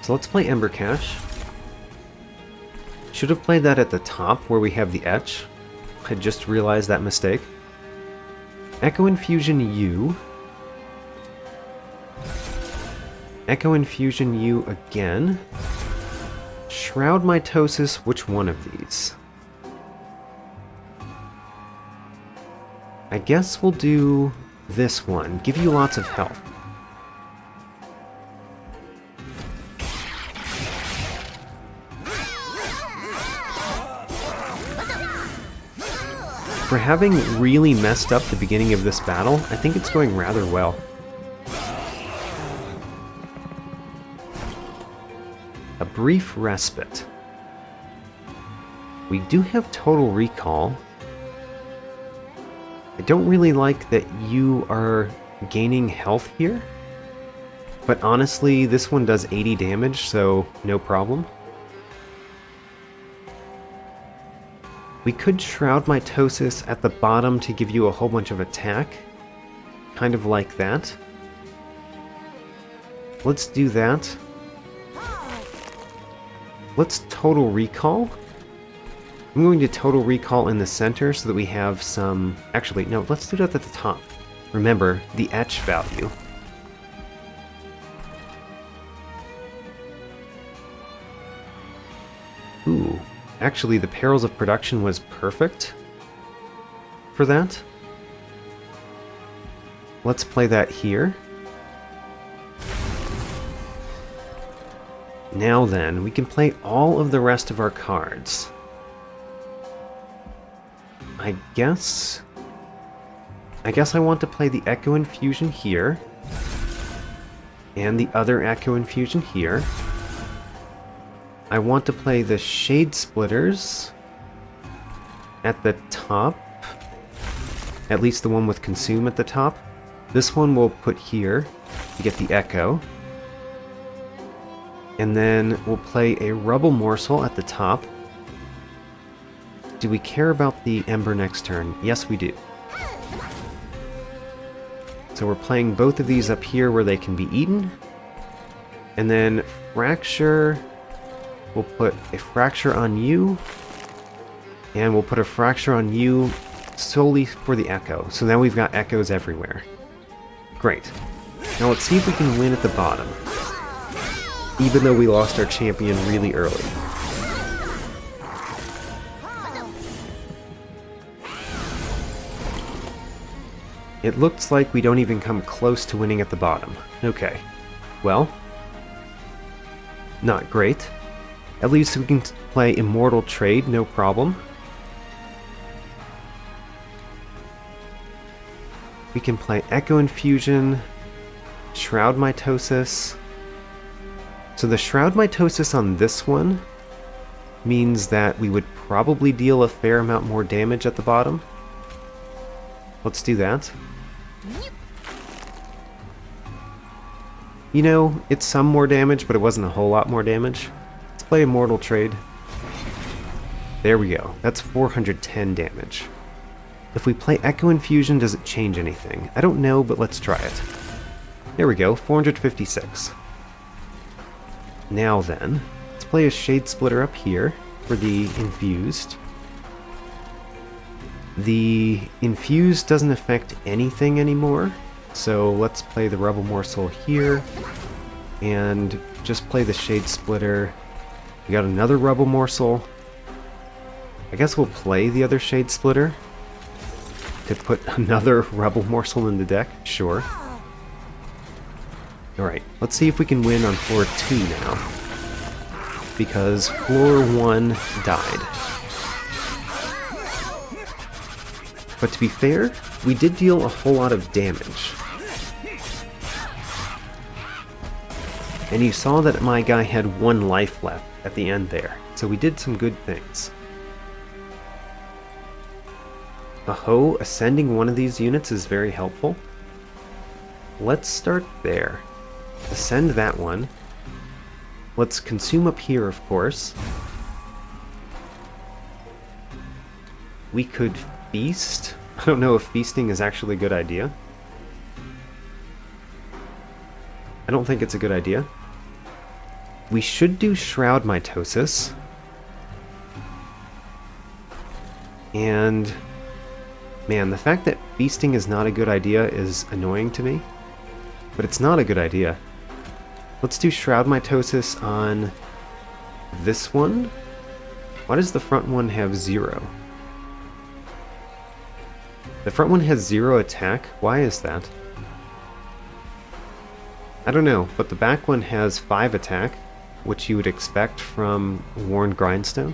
[SPEAKER 1] So let's play Ember Cache. Should have played that at the top where we have the etch. I just realized that mistake. Echo Infusion U. Echo Infusion U again. Shroud Mitosis, which one of these? I guess we'll do this one. Give you lots of health. For having really messed up the beginning of this battle, I think it's going rather well. A brief respite. We do have total recall. I don't really like that you are gaining health here. But honestly, this one does 80 damage, so no problem. We could Shroud Mitosis at the bottom to give you a whole bunch of attack. Kind of like that. Let's do that. Let's Total Recall. I'm going to Total Recall in the center so that we have some... Actually, no, let's do that at the top. Remember, the etch value. Ooh. Actually, the Perils of Production was perfect for that. Let's play that here. Now then, we can play all of the rest of our cards. I guess I want to play the Echo Infusion here. And the other Echo Infusion here. I want to play the Shade Splitters at the top. At least the one with Consume at the top. This one we'll put here to get the Echo. And then we'll play a Rubble Morsel at the top. Do we care about the Ember next turn? Yes, we do. So we're playing both of these up here where they can be eaten. And then fracture, we'll put a fracture on you, and we'll put a fracture on you solely for the echo. So now we've got echoes everywhere. Great. Now let's see if we can win at the bottom, even though we lost our champion really early. It looks like we don't even come close to winning at the bottom. Okay. Well, not great. At least we can play Immortal Trade, no problem. We can play Echo Infusion, Shroud Mitosis. So the Shroud Mitosis on this one means that we would probably deal a fair amount more damage at the bottom. Let's do that. You know, it's some more damage, but it wasn't a whole lot more damage. Let's play Immortal Trade. There we go. That's 410 damage. If we play Echo Infusion, does it change anything? I don't know, but let's try it. There we go, 456. Now then, let's play a Shade Splitter up here for the Infused. The Infused doesn't affect anything anymore, so let's play the Rebel Morsel here, and just play the Shade Splitter. We got another Rebel Morsel. I guess we'll play the other Shade Splitter to put another Rebel Morsel in the deck? Sure. Alright, let's see if we can win on floor 2 now. Because floor 1 died. But to be fair, we did deal a whole lot of damage. And you saw that my guy had 1 life left at the end there. So we did some good things. Aho, ascending one of these units is very helpful. Let's start there. Ascend that one. Let's consume up here, of course. We could feast. I don't know if feasting is actually a good idea. I don't think it's a good idea. We should do Shroud Mitosis. And man, the fact that feasting is not a good idea is annoying to me. But it's not a good idea. Let's do Shroud Mitosis on this one. Why does the front one have 0? The front one has 0 attack. Why is that? I don't know, but the back one has 5 attack, which you would expect from Worn Grindstone.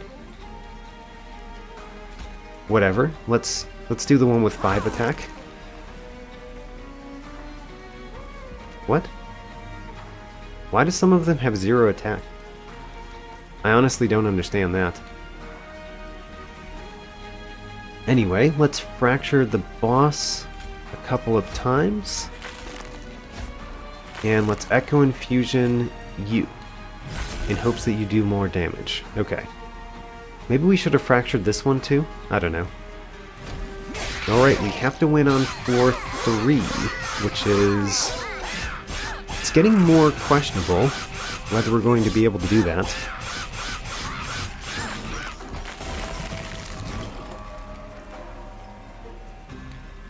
[SPEAKER 1] Whatever. Let's do the one with 5 attack. What? Why do some of them have 0 attack? I honestly don't understand that. Anyway, let's fracture the boss a couple of times. And let's Echo Infusion you, in hopes that you do more damage. Okay. Maybe we should have fractured this one too? I don't know. Alright, we have to win on floor 3, which is... it's getting more questionable whether we're going to be able to do that.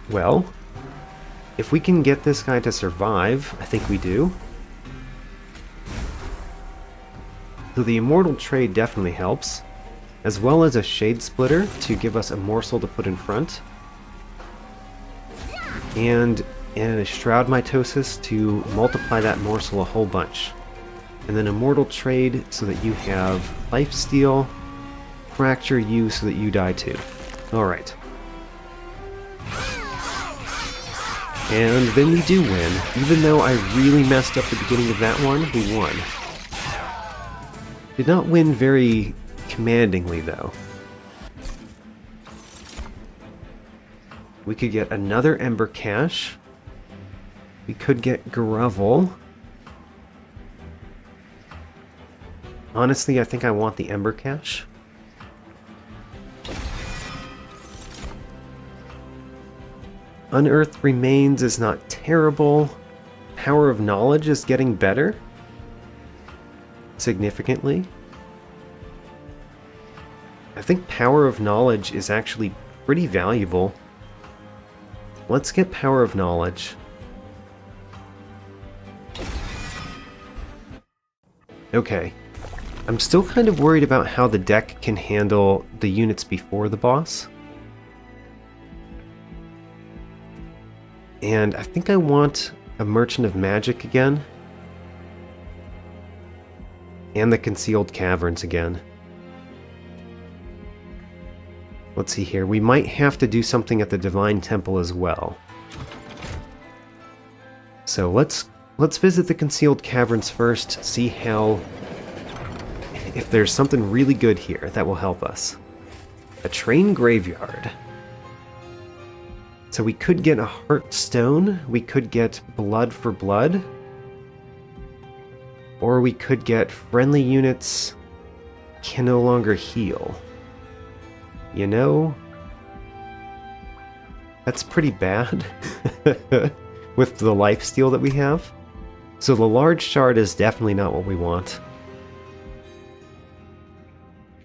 [SPEAKER 1] Well, if we can get this guy to survive, I think we do. So the Immortal Trade definitely helps, as well as a Shade Splitter to give us a morsel to put in front, and a Shroud Mitosis to multiply that morsel a whole bunch. And then Immortal Trade so that you have Lifesteal, Fracture you so that you die too. Alright. And then we do win. Even though I really messed up the beginning of that one, we won. Did not win very commandingly, though. We could get another Ember Cache. We could get Grovel. Honestly, I think I want the Ember Cache. Unearthed Remains is not terrible. Power of Knowledge is getting better. significantly. I think Power of Knowledge is actually pretty valuable. Let's get Power of Knowledge. Okay. I'm still kind of worried about how the deck can handle the units before the boss. And I think I want a Merchant of Magic again. And the Concealed Caverns again. Let's see here. We might have to do something at the Divine Temple as well. So let's visit the Concealed Caverns first, see how... if there's something really good here that will help us. A Train Graveyard. So we could get a Heartstone, we could get Blood for Blood, or we could get friendly units can no longer heal. You know, that's pretty bad with the lifesteal that we have. So the large shard is definitely not what we want.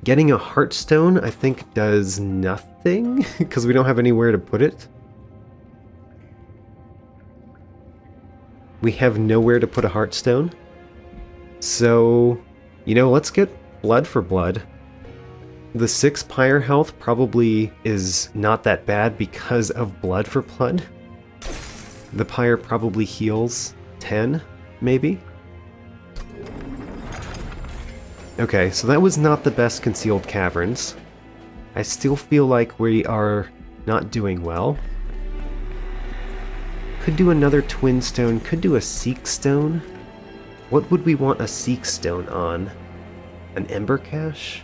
[SPEAKER 1] Getting a Heartstone, I think, does nothing because we don't have anywhere to put it. We have nowhere to put a Heartstone. So, you know, let's get Blood for Blood. The 6 Pyre health probably is not that bad because of Blood for Blood. The Pyre probably heals 10, maybe? Okay, so that was not the best Concealed Caverns. I still feel like we are not doing well. Could do another Twin Stone, could do a Seek Stone. What would we want a Seek Stone on? An Ember Cache?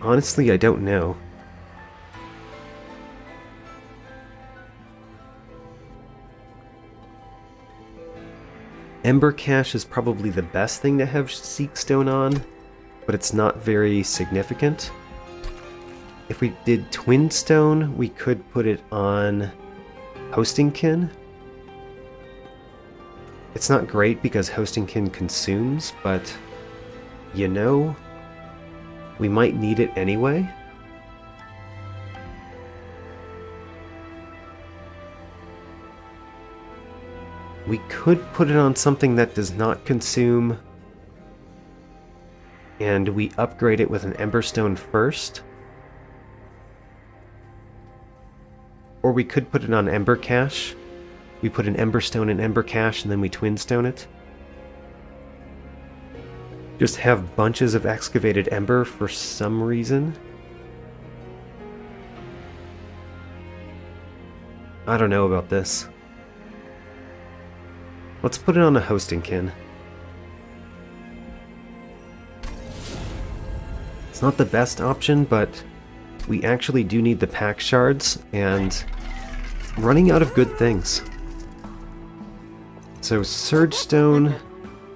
[SPEAKER 1] Honestly, I don't know. Ember Cache is probably the best thing to have Seek Stone on, but it's not very significant. If we did Twin Stone, we could put it on Hostingkin. It's not great because Hostingkin consumes, but you know, we might need it anyway. We could put it on something that does not consume, and we upgrade it with an Emberstone first. Or we could put it on Ember Cache. We put an Emberstone in Ember Cache and then we Twin Stone it. Just have bunches of excavated Ember for some reason. I don't know about this. Let's put it on a Hostingkin. It's not the best option, but we actually do need the pack shards, and running out of good things. So Surge Stone,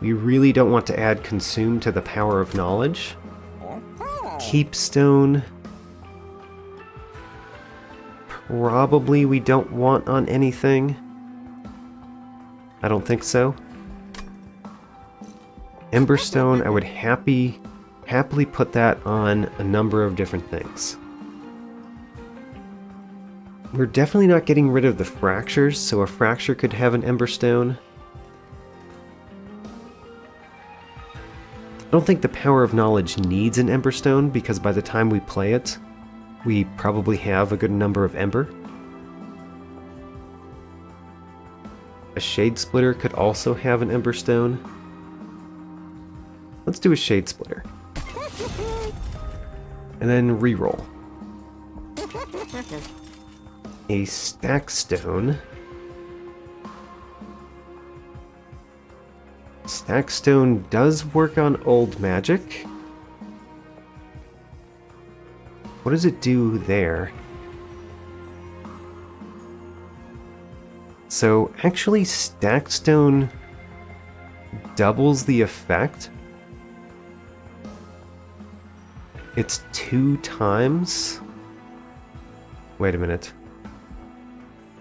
[SPEAKER 1] we really don't want to add Consume to the Power of Knowledge. Keep Stone, probably we don't want on anything. I don't think so. Emberstone, I would happily put that on a number of different things. We're definitely not getting rid of the fractures, so a fracture could have an Emberstone. I don't think the Power of Knowledge needs an Emberstone, because by the time we play it, we probably have a good number of Ember. A Shade Splitter could also have an Emberstone. Let's do a Shade Splitter. And then reroll. A Stack Stone. Stack Stone does work on old magic. What does it do there? So actually Stack Stone doubles the effect. It's 2 times. Wait a minute.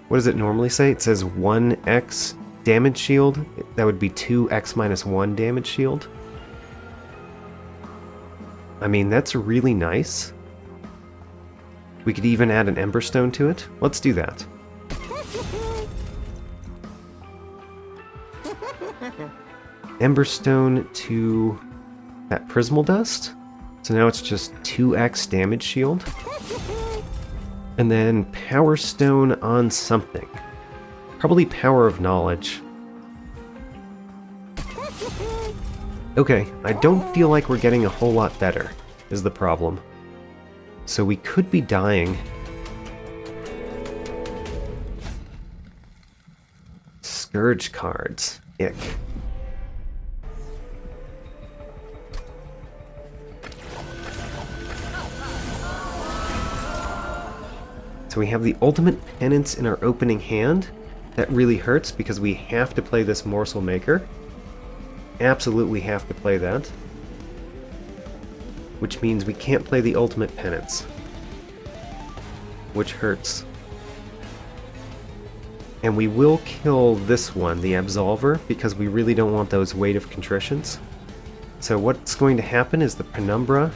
[SPEAKER 1] What does it normally say? It says 1x damage shield. That would be 2x minus 1 damage shield. I mean, that's really nice. We could even add an Emberstone to it. Let's do that. Emberstone to that Prismal Dust. So now it's just 2x damage shield. And then Power Stone on something. Probably Power of Knowledge. Okay, I don't feel like we're getting a whole lot better, is the problem. So we could be dying. Scourge cards. Ick. So we have the Ultimate Penance in our opening hand. That really hurts because we have to play this Morsel Maker. Absolutely have to play that. Which means we can't play the Ultimate Penance. Which hurts. And we will kill this one, the Absolver, because we really don't want those Weight of Contritions. So what's going to happen is the Penumbra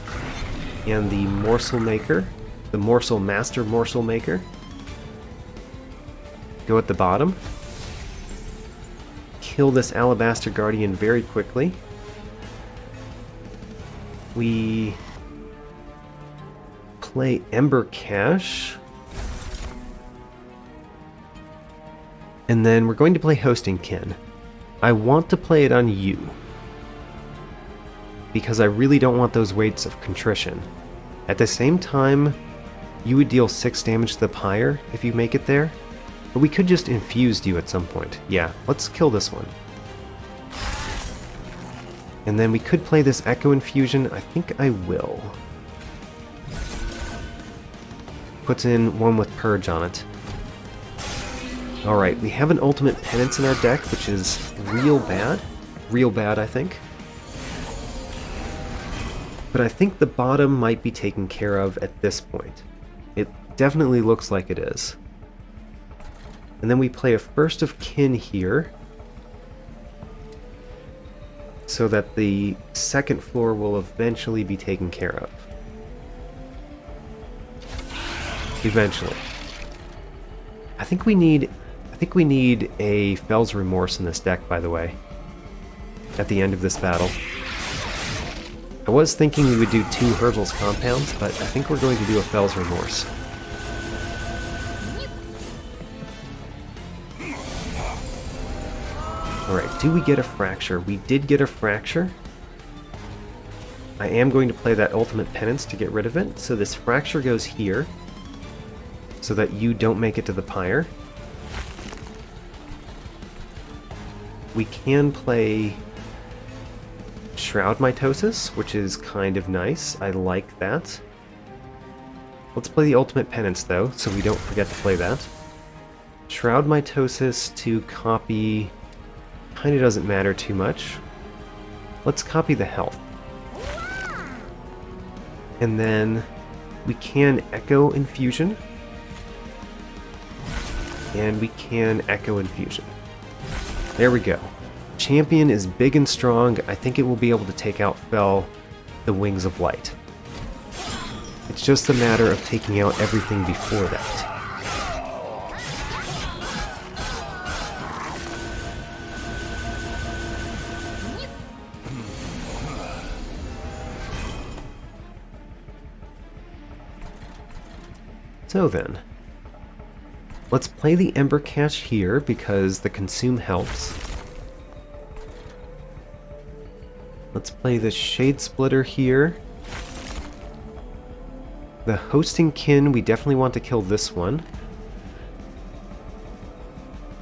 [SPEAKER 1] and the Morsel Maker, the Morsel Master Morsel Maker, go at the bottom. Kill this Alabaster Guardian very quickly. We play Ember Cache. And then we're going to play Hosting Kin. I want to play it on you, because I really don't want those Weights of Contrition. At the same time, you would deal 6 damage to the Pyre if you make it there. But we could just infuse you at some point. Yeah, let's kill this one. And then we could play this Echo Infusion. I think I will. Puts in one with Purge on it. Alright, we have an Ultimate Penance in our deck, which is real bad. Real bad, I think. But I think the bottom might be taken care of at this point. It definitely looks like it is. And then we play a First of Kin here, so that the second floor will eventually be taken care of. Eventually. I think we need a Fell's Remorse in this deck, by the way, at the end of this battle. I was thinking we would do 2 Herbal's Compounds, but I think we're going to do a Fell's Remorse. Alright, do we get a Fracture? We did get a Fracture. I am going to play that Ultimate Penance to get rid of it, so this Fracture goes here, so that you don't make it to the Pyre. We can play Shroud Mitosis, which is kind of nice. I like that. Let's play the Ultimate Penance, though, so we don't forget to play that. Shroud Mitosis to copy kind of doesn't matter too much. Let's copy the health. And then we can Echo Infusion. And we can Echo Infusion. There we go. Champion is big and strong. I think it will be able to take out Fel, the Wings of Light. It's just a matter of taking out everything before that. So then, let's play the Ember Cache here because the Consume helps. Let's play the Shade Splitter here. The Hosting Kin, we definitely want to kill this one.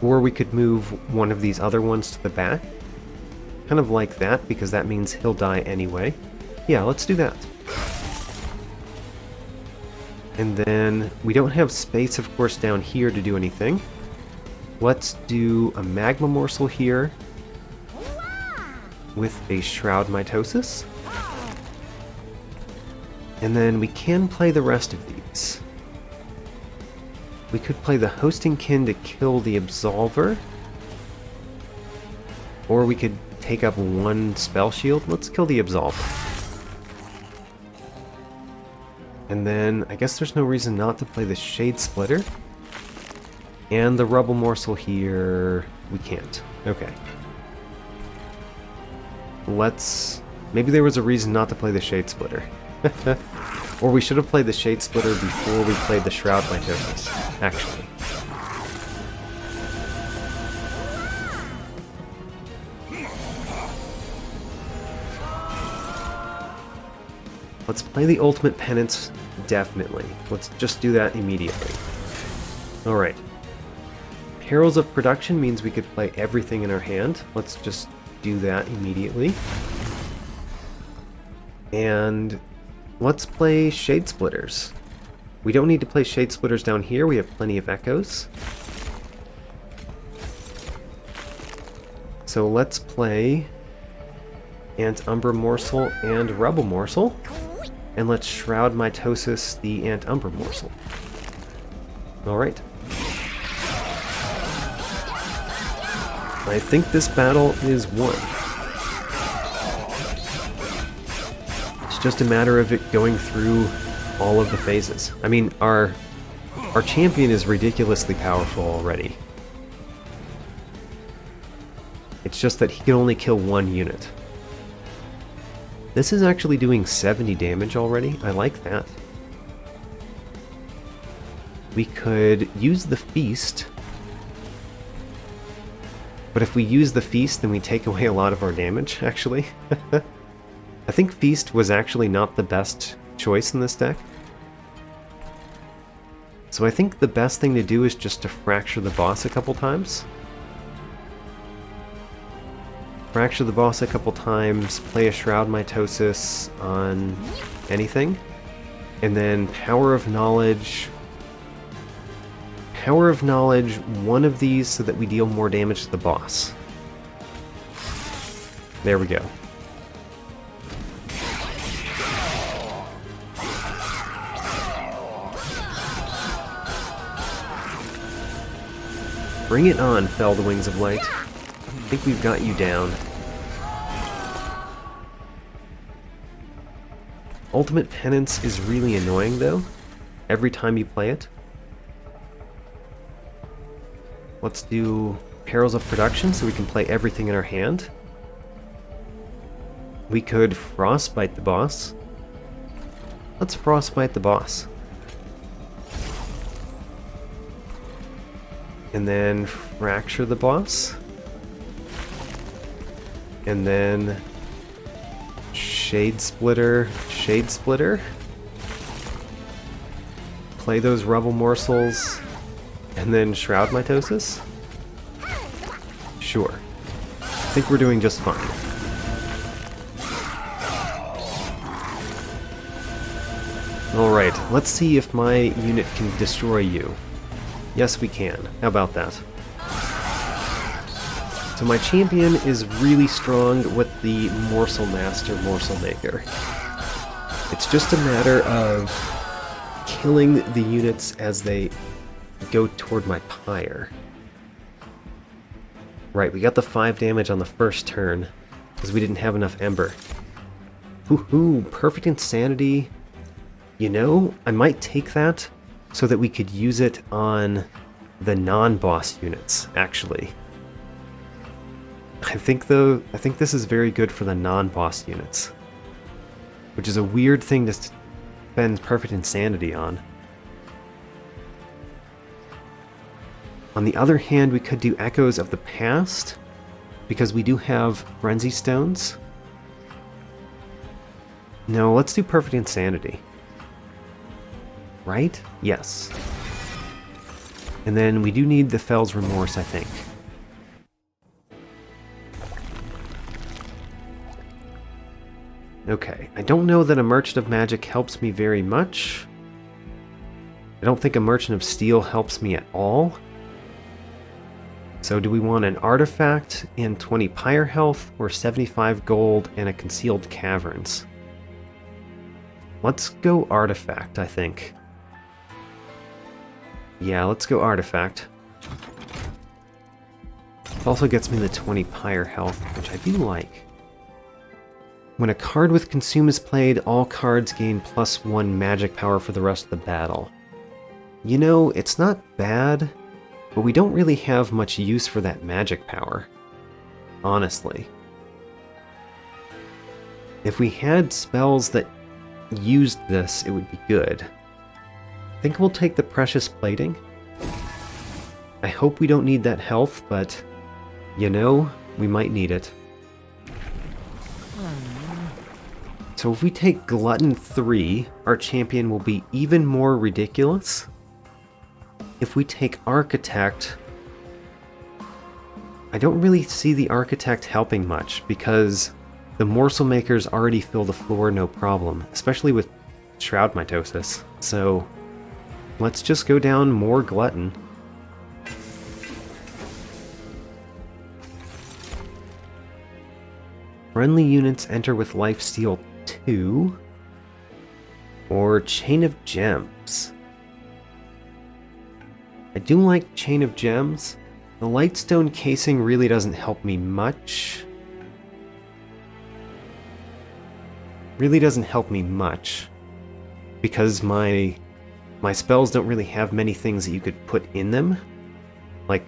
[SPEAKER 1] Or we could move one of these other ones to the back. Kind of like that, because that means he'll die anyway. Yeah, let's do that. And then we don't have space, of course, down here to do anything. Let's do a Magma Morsel here with a Shroud Mitosis. And then we can play the rest of these. We could play the Hosting Kin to kill the Absolver. Or we could take up one spell shield. Let's kill the Absolver. And then, I guess there's no reason not to play the Shade Splitter. And the Rubble Morsel here... we can't. Okay. Maybe there was a reason not to play the Shade Splitter. Or we should have played the Shade Splitter before we played the Shroud Mitosis, actually. Let's play the Ultimate Penance, definitely. Let's just do that immediately. Alright. Perils of Production means we could play everything in our hand. Let's just do that immediately. And let's play Shade Splitters. We don't need to play Shade Splitters down here, we have plenty of Echoes. So let's play Umbra Morsel and Rubble Morsel. And let's Shroud Mitosis the Umbra Morsel. Alright. I think this battle is won. It's just a matter of it going through all of the phases. I mean, our champion is ridiculously powerful already. It's just that he can only kill one unit. This is actually doing 70 damage already. I like that. We could use the Feast. But if we use the Feast, then we take away a lot of our damage, actually. I think Feast was actually not the best choice in this deck. So I think the best thing to do is just to Fracture the Boss a couple times. Fracture the Boss a couple times, play a Shroud Mitosis on anything, and then Power of Knowledge, one of these so that we deal more damage to the boss. There we go. Bring it on, Fell the Wings of Light. I think we've got you down. Ultimate Penance is really annoying, though, every time you play it. Let's do Perils of Production so we can play everything in our hand. We could Frostbite the boss. Let's Frostbite the boss. And then Fracture the boss. And then Shade Splitter. Play those Rubble Morsels. And then Shroud Mitosis? Sure. I think we're doing just fine. Alright, let's see if my unit can destroy you. Yes, we can. How about that? So my champion is really strong with the Morsel Master, Morsel Maker. It's just a matter of killing the units as they go toward my Pyre. Right, we got the 5 damage on the first turn, because we didn't have enough Ember. Woohoo, Perfect Insanity. You know, I might take that so that we could use it on the non-boss units, actually. I think this is very good for the non-boss units. Which is a weird thing to spend Perfect Insanity on. On the other hand, we could do Echoes of the Past, because we do have Frenzy Stones. No, let's do Perfect Insanity. Right? Yes. And then we do need the Fell's Remorse, I think. Okay, I don't know that a Merchant of Magic helps me very much. I don't think a Merchant of Steel helps me at all. So do we want an Artifact and 20 Pyre health, or 75 gold and a Concealed Caverns? Let's go Artifact, I think. Yeah, let's go Artifact. It also gets me the 20 Pyre health, which I do like. When a card with Consume is played, all cards gain +1 magic power for the rest of the battle. You know, it's not bad, but we don't really have much use for that magic power. Honestly. If we had spells that used this, it would be good. I think we'll take the Precious Plating. I hope we don't need that health, but, you know, we might need it. So if we take Glutton 3, our champion will be even more ridiculous. If we take Architect, I don't really see the Architect helping much, because the Morsel Makers already fill the floor no problem, especially with Shroud Mitosis. So let's just go down more Glutton. Friendly units enter with Lifesteal 2, or Chain of Gems. I do like Chain of Gems. The Lightstone casing really doesn't help me much. Really doesn't help me much, because my spells don't really have many things that you could put in them, like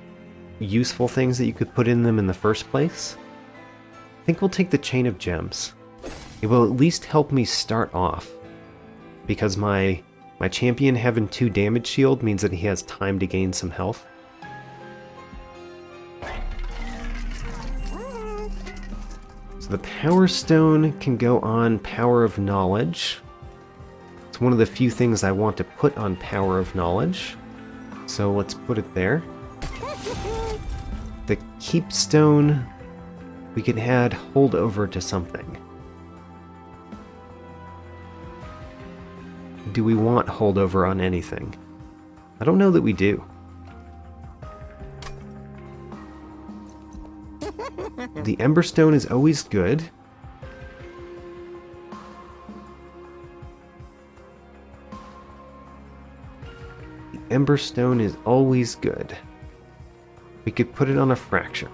[SPEAKER 1] useful things that you could put in them in the first place. I think we'll take the Chain of Gems. It will at least help me start off, because my champion having 2 damage shield means that he has time to gain some health. So the Power Stone can go on Power of Knowledge. It's one of the few things I want to put on Power of Knowledge, so let's put it there. The Keep Stone, we can add Holdover to something. Do we want Holdover on anything? I don't know that we do. The Emberstone is always good. The Emberstone is always good. We could put it on a Fracture.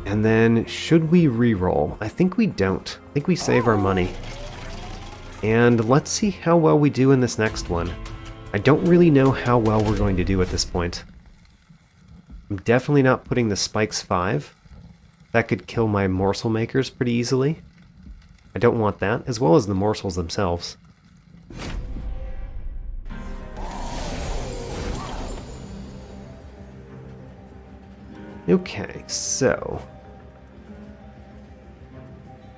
[SPEAKER 1] And then, should we reroll? I think we don't. I think we save our money. And let's see how well we do in this next one. I don't really know how well we're going to do at this point. I'm definitely not putting the Spikes 5. That could kill my Morsel Makers pretty easily. I don't want that, as well as the morsels themselves. Okay, so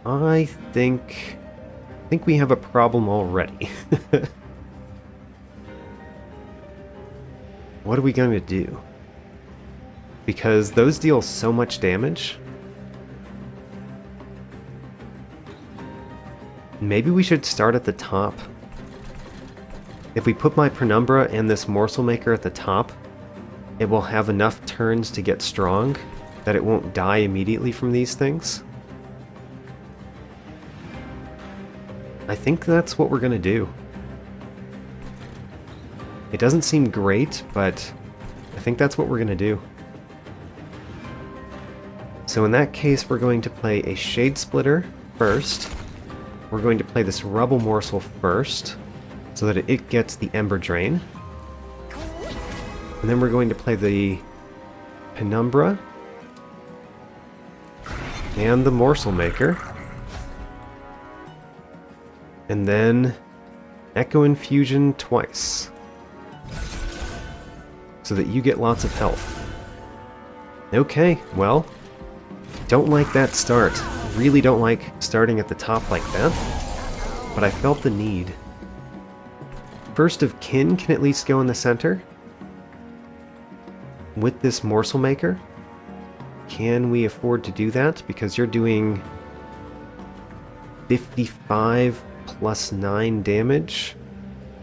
[SPEAKER 1] I think we have a problem already. What are we going to do? Because those deal so much damage. Maybe we should start at the top. If we put my Penumbra and this Morsel Maker at the top, it will have enough turns to get strong that it won't die immediately from these things. I think that's what we're going to do. It doesn't seem great, but I think that's what we're going to do. So in that case, we're going to play a Shade Splitter first. We're going to play this Rubble Morsel first, so that it gets the Ember Drain. And then we're going to play the Penumbra and the Morsel Maker. And then Echo Infusion twice, so that you get lots of health. Okay, well, don't like that start. Really don't like starting at the top like that, but I felt the need. First of Kin can at least go in the center. With this Morsel Maker, can we afford to do that? Because you're doing 55 plus 9 damage.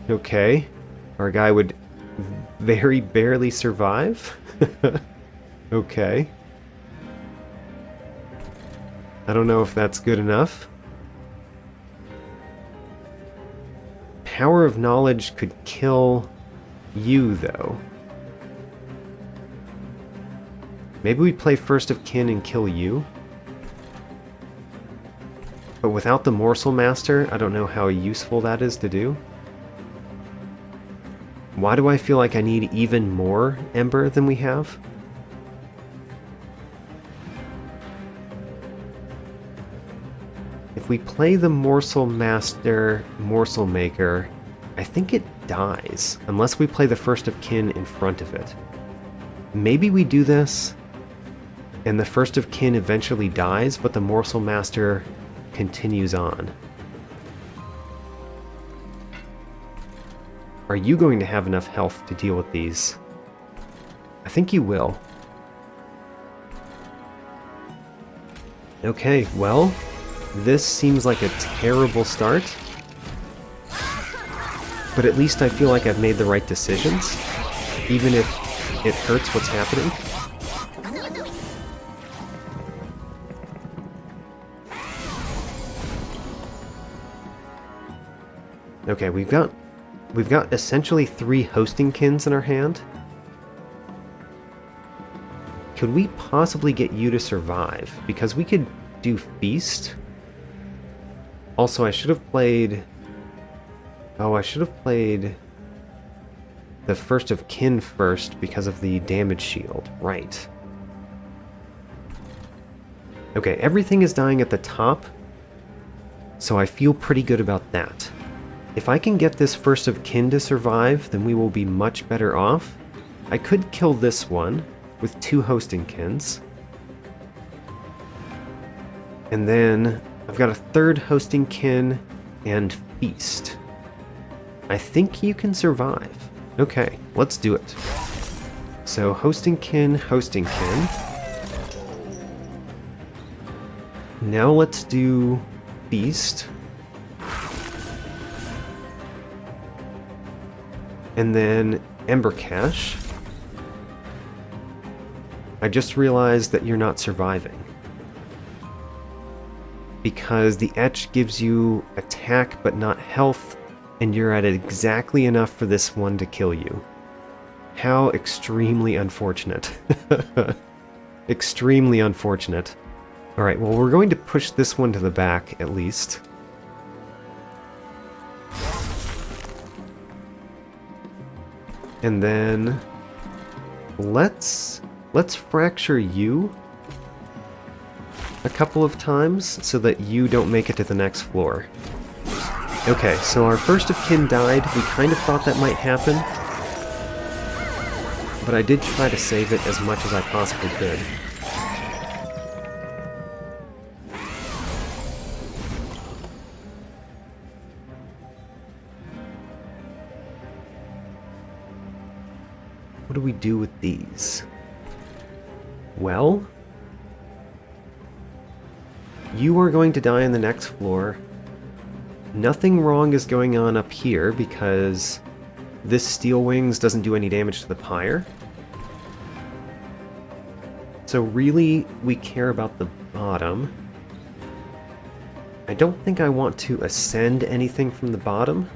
[SPEAKER 1] Okay. Our guy would very barely survive. Okay. I don't know if that's good enough. Power of Knowledge could kill you, though. Maybe we play First of Kin and kill you. But without the Morsel Master, I don't know how useful that is to do. Why do I feel like I need even more Ember than we have? If we play the Morsel Master, Morsel Maker, I think it dies, unless we play the First of Kin in front of it. Maybe we do this, and the First of Kin eventually dies, but the Morsel Master continues on. Are you going to have enough health to deal with these? I think you will. Okay, well, this seems like a terrible start. But at least I feel like I've made the right decisions, even if it hurts what's happening. Okay, we've got essentially 3 hosting kins in our hand. Could we possibly get you to survive? Because we could do Feast. Also, I should have played... Oh, I should have played the First of Kin first because of the damage shield. Right. Okay, everything is dying at the top, so I feel pretty good about that. If I can get this First of Kin to survive, then we will be much better off. I could kill this one with 2 hosting kins. And then I've got a 3rd hosting kin and Feast. I think you can survive. Okay, let's do it. So hosting kin, hosting kin. Now let's do Feast. And then Ember Cache. I just realized that you're not surviving. Because the Etch gives you attack but not health, and you're at exactly enough for this one to kill you. How extremely unfortunate. Extremely unfortunate. Alright, well, we're going to push this one to the back, at least. And then let's fracture you a couple of times so that you don't make it to the next floor. Okay, so our First of Kin died. We kind of thought that might happen, but I did try to save it as much as I possibly could. What do we do with these? Well, you are going to die on the next floor. Nothing wrong is going on up here because this Steel Wings doesn't do any damage to the Pyre. So really, we care about the bottom. I don't think I want to ascend anything from the bottom.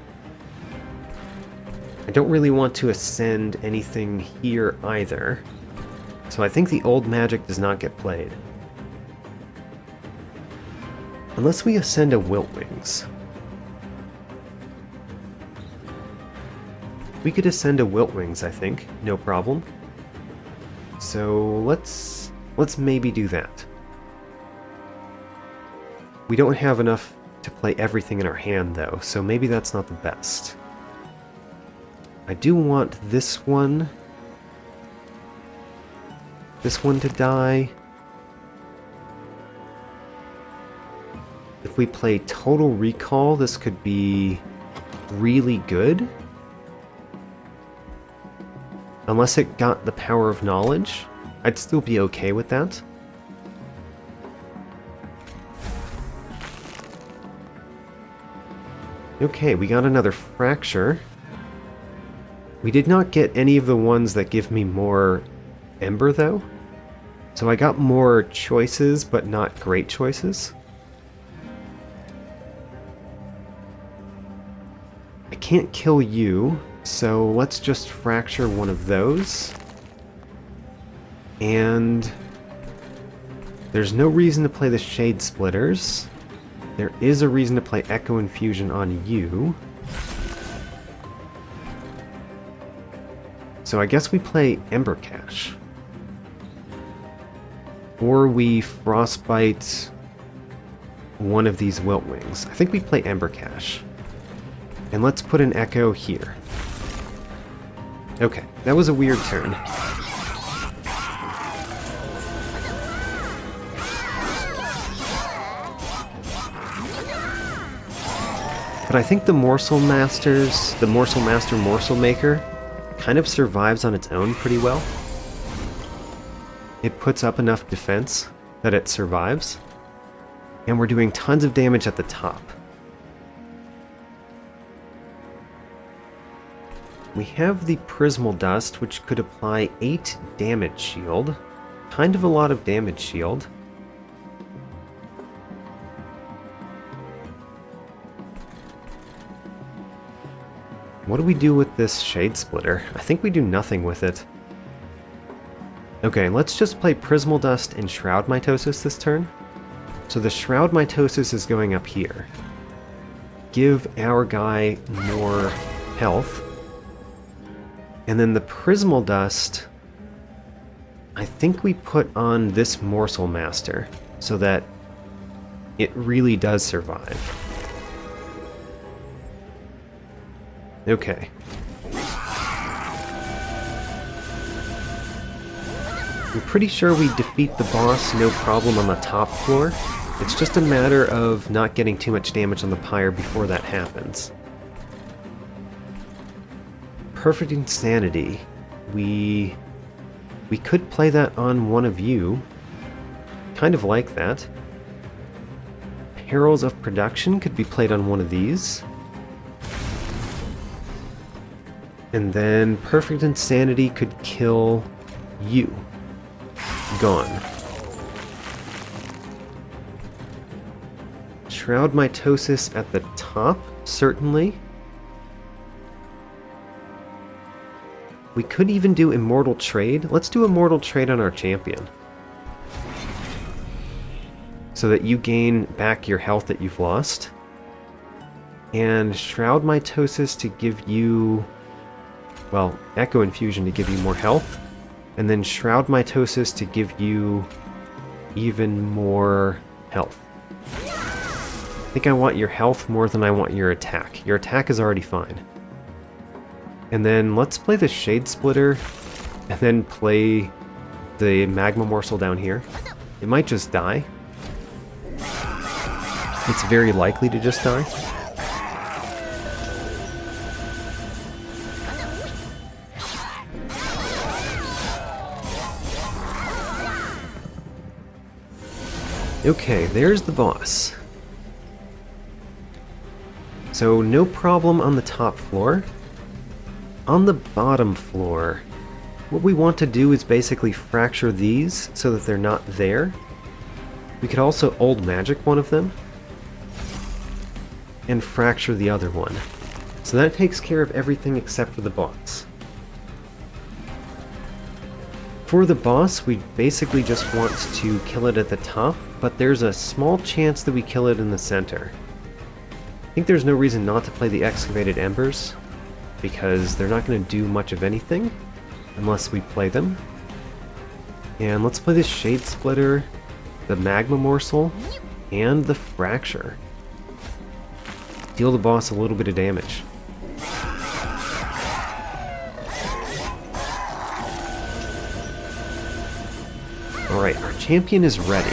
[SPEAKER 1] I don't really want to ascend anything here either. So I think the old magic does not get played. Unless we ascend a Wiltwings. We could ascend a Wiltwings, I think. No problem. So let's maybe do that. We don't have enough to play everything in our hand, though, so maybe that's not the best. I do want this one to die. If we play Total Recall, this could be really good. Unless it got the Power of Knowledge, I'd still be okay with that. Okay, we got another Fracture. We did not get any of the ones that give me more Ember, though. So I got more choices, but not great choices. I can't kill you. So let's just fracture one of those. And there's no reason to play the Shade Splitters. There is a reason to play Echo Infusion on you. So I guess we play Ember Cache. Or we Frostbite one of these Wiltwings. I think we play Ember Cache. And let's put an Echo here. Okay, that was a weird turn. But I think the Morsel Master Morsel Maker kind of survives on its own pretty well. It puts up enough defense that it survives. And we're doing tons of damage at the top. We have the Prismal Dust, which could apply 8 damage shield. Kind of a lot of damage shield. What do we do with this Shade Splitter? I think we do nothing with it. Okay, let's just play Prismal Dust and Shroud Mitosis this turn. So the Shroud Mitosis is going up here. Give our guy more health. And then the Prismal Dust, I think we put on this Morsel Master so that it really does survive. Okay. I'm pretty sure we defeat the boss no problem on the top floor. It's just a matter of not getting too much damage on the Pyre before that happens. Perfect Insanity. We could play that on one of you. Kind of like that. Heralds of Production could be played on one of these. And then Perfect Insanity could kill you. Gone. Shroud Mitosis at the top, certainly. We could even do Immortal Trade. Let's do Immortal Trade on our champion. So that you gain back your health that you've lost. And Shroud Mitosis to give you... well, Echo Infusion to give you more health. And then Shroud Mitosis to give you even more health. I think I want your health more than I want your attack. Your attack is already fine. And then let's play the Shade Splitter, and then play the Magma Morsel down here. It might just die. It's very likely to just die. Okay, there's the boss. So no problem on the top floor. On the bottom floor, what we want to do is basically fracture these so that they're not there. We could also Old Magic one of them and fracture the other one. So that takes care of everything except for the boss. For the boss, we basically just want to kill it at the top, but there's a small chance that we kill it in the center. I think there's no reason not to play the Excavated Embers, because they're not going to do much of anything unless we play them. And let's play the Shade Splitter, the Magma Morsel, and the Fracture. Deal the boss a little bit of damage. Alright, our champion is ready.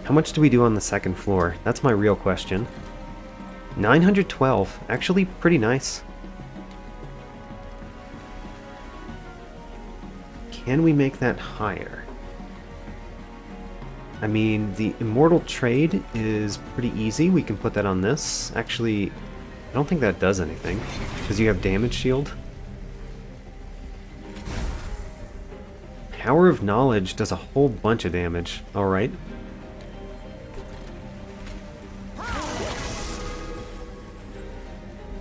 [SPEAKER 1] How much do we do on the second floor? That's my real question. 912. Actually, pretty nice. Can we make that higher? I mean, the Immortal Trade is pretty easy. We can put that on this. Actually, I don't think that does anything, because you have Damage Shield. Power of Knowledge does a whole bunch of damage. Alright.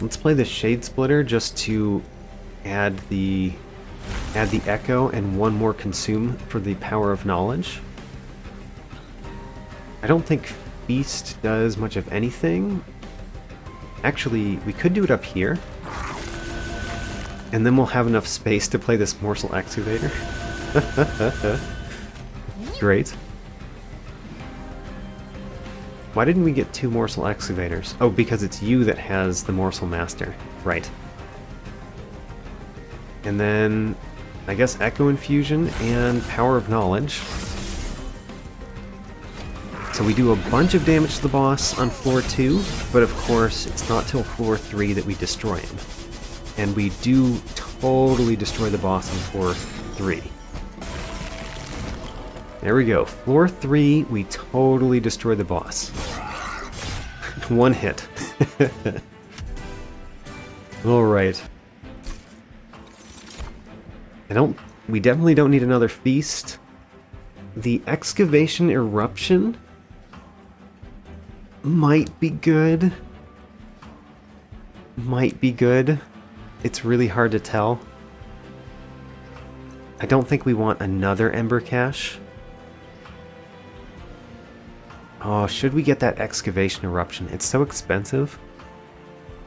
[SPEAKER 1] Let's play the Shade Splitter just to add the Echo and one more Consume for the Power of Knowledge. I don't think Feast does much of anything. Actually, we could do it up here. And then we'll have enough space to play this Morsel Excavator. Great. Why didn't we get 2 Morsel Excavators? Oh, because it's you that has the Morsel Master. Right. And then, I guess Echo Infusion and Power of Knowledge. So we do a bunch of damage to the boss on floor 2, but of course it's not till floor 3 that we destroy him. And we do totally destroy the boss on floor 3. There we go. Floor 3, we totally destroy the boss. One hit. Alright. We definitely don't need another feast. The Excavation Eruption might be good. Might be good. It's really hard to tell. I don't think we want another Ember Cache. Oh, should we get that Excavation Eruption? It's so expensive.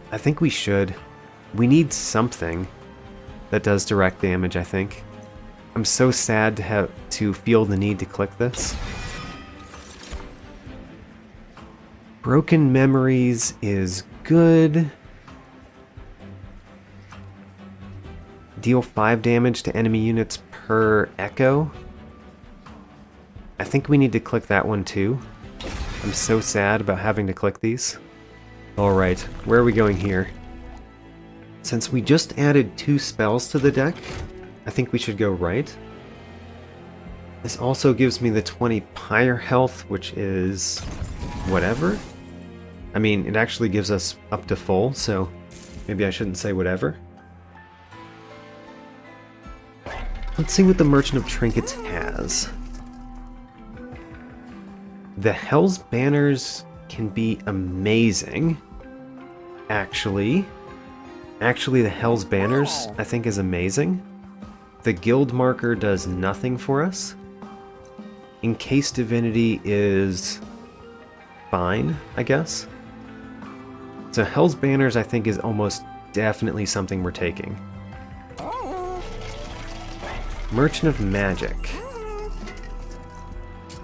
[SPEAKER 1] I think we should. We need something that does direct damage, I think. I'm so sad to feel the need to click this. Broken Memories is good. Deal 5 damage to enemy units per echo. I think we need to click that one too. I'm so sad about having to click these. Alright, where are we going here? Since we just added 2 spells to the deck, I think we should go right. This also gives me the 20 Pyre health, which is whatever. I mean, it actually gives us up to full, so maybe I shouldn't say whatever. Let's see what the Merchant of Trinkets has. The Hell's Banners can be amazing. Actually, the Hell's Banners, I think, is amazing. The Guild Marker does nothing for us. Encased Divinity is fine, I guess. So Hell's Banners, I think, is almost definitely something we're taking. Merchant of Magic.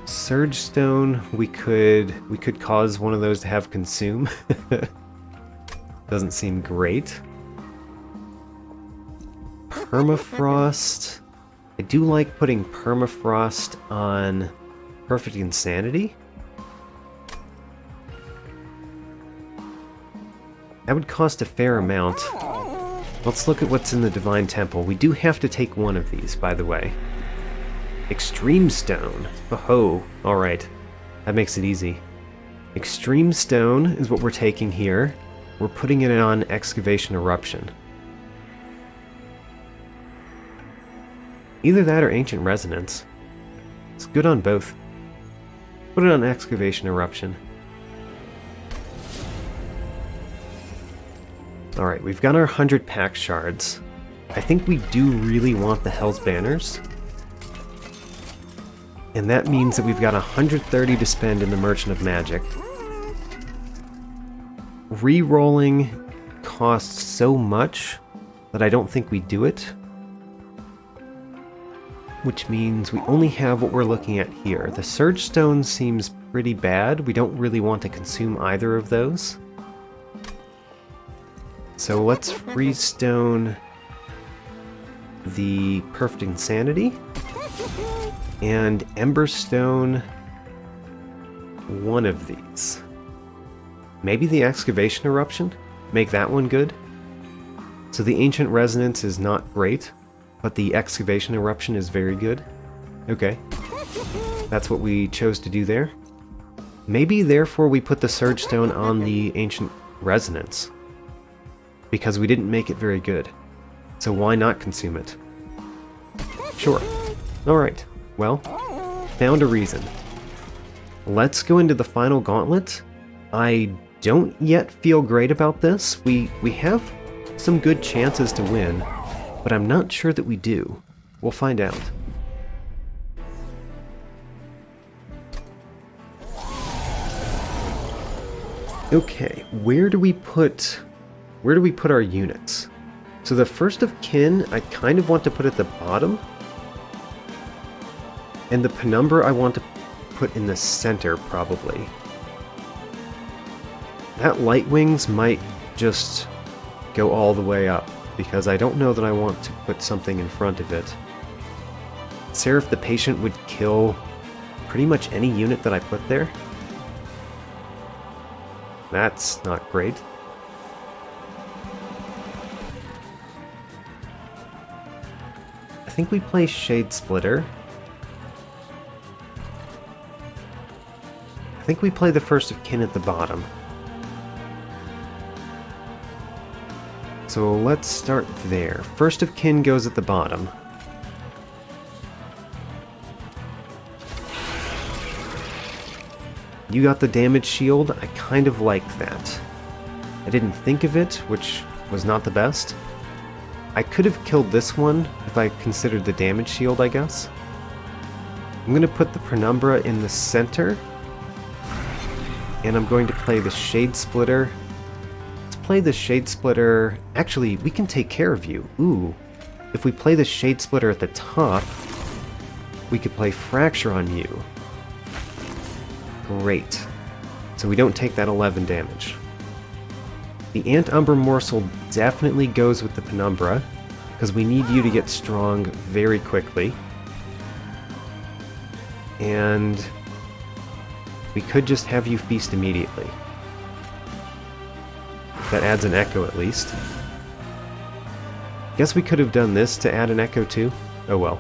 [SPEAKER 1] Surge Stone, we could cause one of those to have Consume. Doesn't seem great. Permafrost. I do like putting Permafrost on Perfect Insanity. That would cost a fair amount. Let's look at what's in the Divine Temple. We do have to take one of these, by the way. Extreme Stone. Oh, alright. That makes it easy. Extreme Stone is what we're taking here. We're putting it on Excavation Eruption. Either that or Ancient Resonance. It's good on both. Put it on Excavation Eruption. Alright, we've got our 100 pack shards. I think we do really want the Hell's Banners. And that means that we've got 130 to spend in the Merchant of Magic. Re-rolling costs so much that I don't think we do it. Which means we only have what we're looking at here. The Surge Stone seems pretty bad. We don't really want to consume either of those. So let's Freestone the Perfect Insanity. And Emberstone one of these. Maybe the Excavation Eruption? Make that one good? So the Ancient Resonance is not great, but the Excavation Eruption is very good. Okay. That's what we chose to do there. Maybe therefore we put the Surge Stone on the Ancient Resonance. Because we didn't make it very good. So why not consume it? Sure. Alright. Well, found a reason. Let's go into the final gauntlet. I don't yet feel great about this. We have some good chances to win, but I'm not sure that we do. We'll find out. Okay, where do we put our units? So the first of kin, I kind of want to put at the bottom. And the Penumbra I want to put in the center, probably. That Light Wings might just go all the way up, because I don't know that I want to put something in front of it. Seraph the Patient would kill pretty much any unit that I put there. That's not great. I think we play Shade Splitter. I think we play the first of kin at the bottom. So let's start there. First of kin goes at the bottom. You got the damage shield. I kind of liked that. I didn't think of it, which was not the best. I could have killed this one if I considered the damage shield, I guess. I'm going to put the Penumbra in the center. And I'm going to play the Shade Splitter. Let's play the Shade Splitter. Actually, we can take care of you. Ooh. If we play the Shade Splitter at the top, we could play Fracture on you. Great. So we don't take that 11 damage. The Umbra morsel definitely goes with the Penumbra, because we need you to get strong very quickly. And we could just have you feast immediately. That adds an echo at least. Guess we could have done this to add an echo too. Oh well.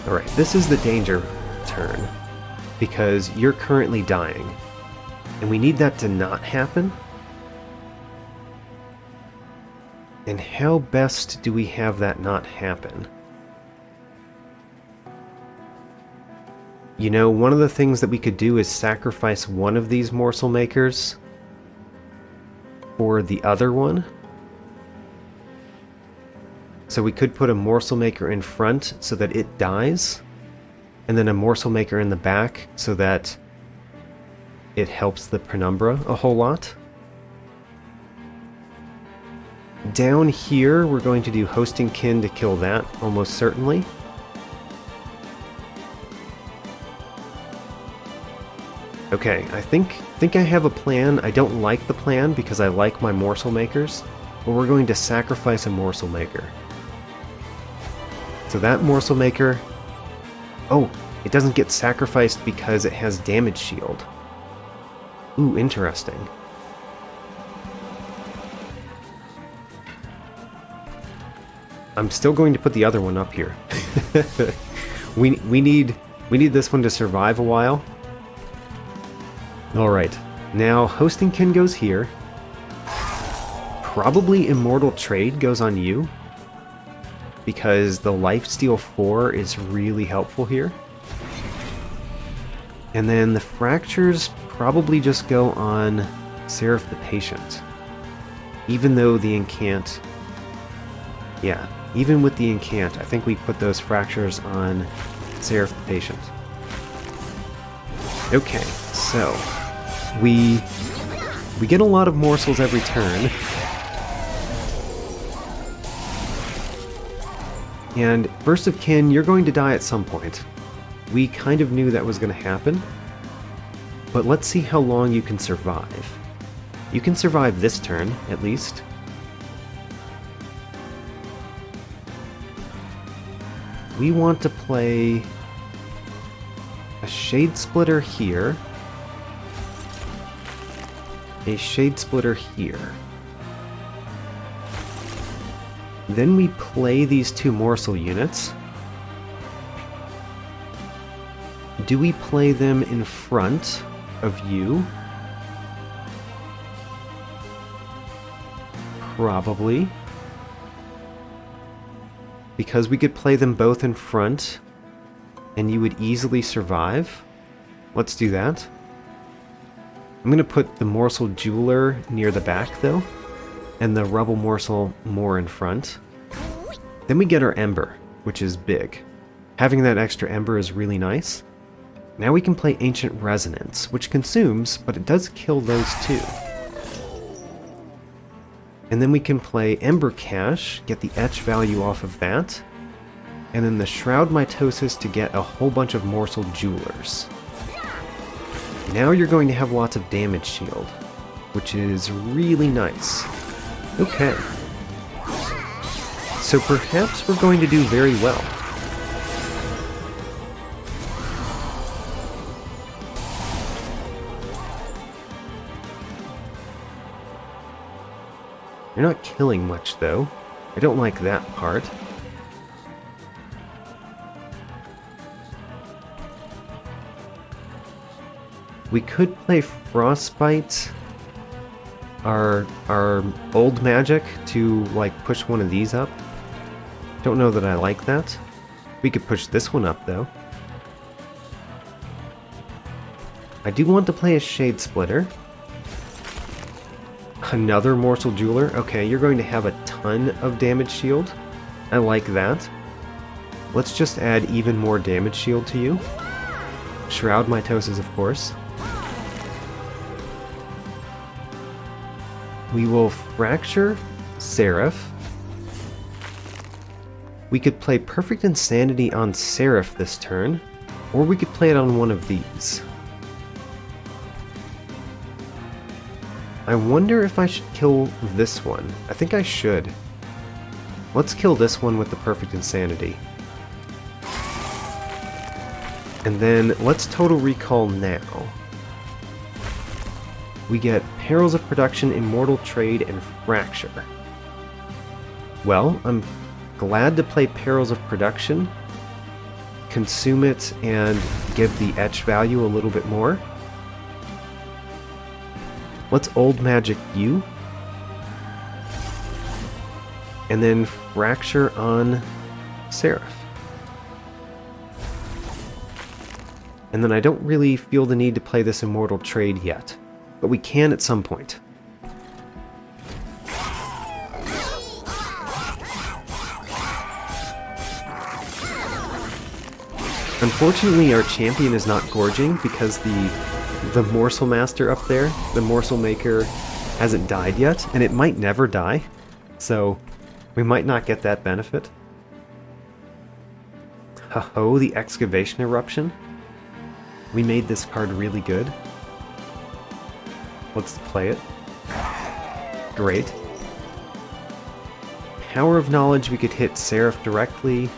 [SPEAKER 1] Alright, this is the danger turn, because you're currently dying, and we need that to not happen. And how best do we have that not happen? You know, one of the things that we could do is sacrifice one of these morsel makers for the other one. So we could put a morsel maker in front so that it dies, and then a morsel maker in the back so that it helps the Penumbra a whole lot. Down here, we're going to do Hosting Kin to kill that, almost certainly. Okay, I think I have a plan. I don't like the plan because I like my morsel makers, but we're going to sacrifice a morsel maker. So that morsel maker... Oh, it doesn't get sacrificed because it has damage shield. Ooh, interesting. I'm still going to put the other one up here. we need this one to survive a while. Alright, now Hosting Kin goes here. Probably Immortal Trade goes on you, because the Lifesteal 4 is really helpful here. And then the Fractures probably just go on Seraph the Patient. Even though the Incant... Yeah, even with the Incant, I think we put those Fractures on Seraph the Patient. Okay, so... We get a lot of morsels every turn. And First of Kin, you're going to die at some point. We kind of knew that was going to happen. But let's see how long you can survive. You can survive this turn, at least. We want to play a Shade Splitter here. A Shade Splitter here. Then we play these two morsel units. Do we play them in front of you? Probably. Because we could play them both in front. and you would easily survive. Let's do that. I'm going to put the Morsel Jeweler near the back, though, and the Rubble Morsel more in front. Then we get our Ember, which is big. Having that extra Ember is really nice. Now we can play Ancient Resonance, which consumes, but it does kill those too. And then we can play Ember Cache, get the etch value off of that, and then the Shroud Mitosis to get a whole bunch of Morsel Jewelers. Now you're going to have lots of damage shield, which is really nice. Okay. So perhaps we're going to do very well. You're not killing much, though. I don't like that part. We could play Frostbite, our old magic, to like push one of these up. Don't know that I like that. We could push this one up, though. I do want to play a Shade Splitter. Another Morsel Jeweler. Okay, you're going to have a ton of damage shield. I like that. Let's just add even more damage shield to you. Shroud Mitosis, of course. We will Fracture Seraph. We could play Perfect Insanity on Seraph this turn, or we could play it on one of these. I wonder if I should kill this one. I think I should. Let's kill this one with the Perfect Insanity. And then let's Total Recall now. We get Perils of Production, Immortal Trade, and Fracture. Well, I'm glad to play Perils of Production, consume it, and give the etch value a little bit more. Let's Old Magic you. And then Fracture on Seraph. And then I don't really feel the need to play this Immortal Trade yet, but we can at some point. Unfortunately, our champion is not gorging because the Morsel Master up there, the Morsel Maker, hasn't died yet, and it might never die, so we might not get that benefit. Ho-ho, the Excavation Eruption. We made this card really good. Let's play it. Great. Power of Knowledge, we could hit Seraph directly.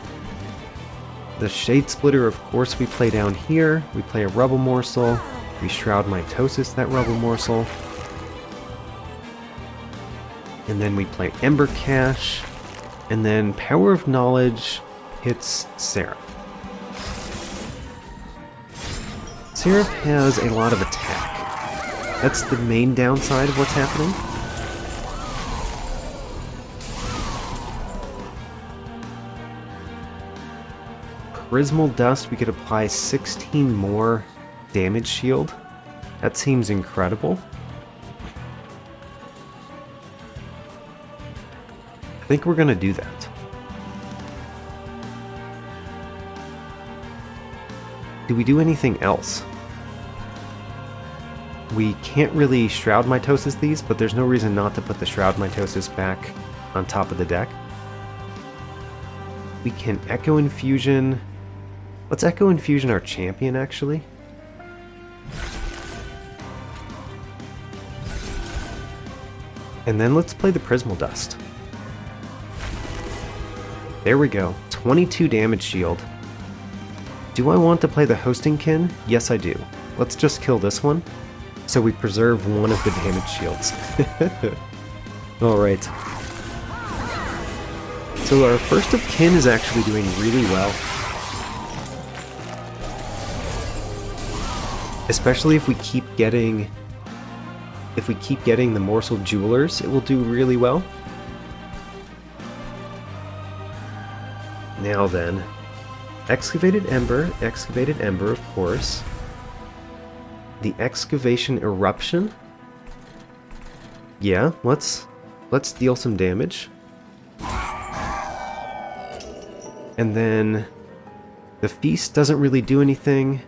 [SPEAKER 1] The Shade Splitter, of course, we play down here. We play a Rubble Morsel. We Shroud Mitosis that Rubble Morsel. And then we play Ember Cache. And then Power of Knowledge hits Seraph. Seraph has a lot of attack. That's the main downside of what's happening. Prismal Dust, we could apply 16 more damage shield. That seems incredible. I think we're gonna do that. Do we do anything else? We can't really Shroud Mitosis these, but there's no reason not to put the Shroud Mitosis back on top of the deck. We can Echo Infusion. Let's Echo Infusion our champion, actually. And then let's play the Prismal Dust. There we go. 22 damage shield. Do I want to play the Hosting Kin? Yes, I do. Let's just kill this one, so we preserve one of the damage shields. Alright. So our First of Kin is actually doing really well. Especially if we keep getting the Morsel Jewelers, it will do really well. Now then, Excavated Ember, of course. The Excavation Eruption. Yeah, let's deal some damage. And then the Feast doesn't really do anything.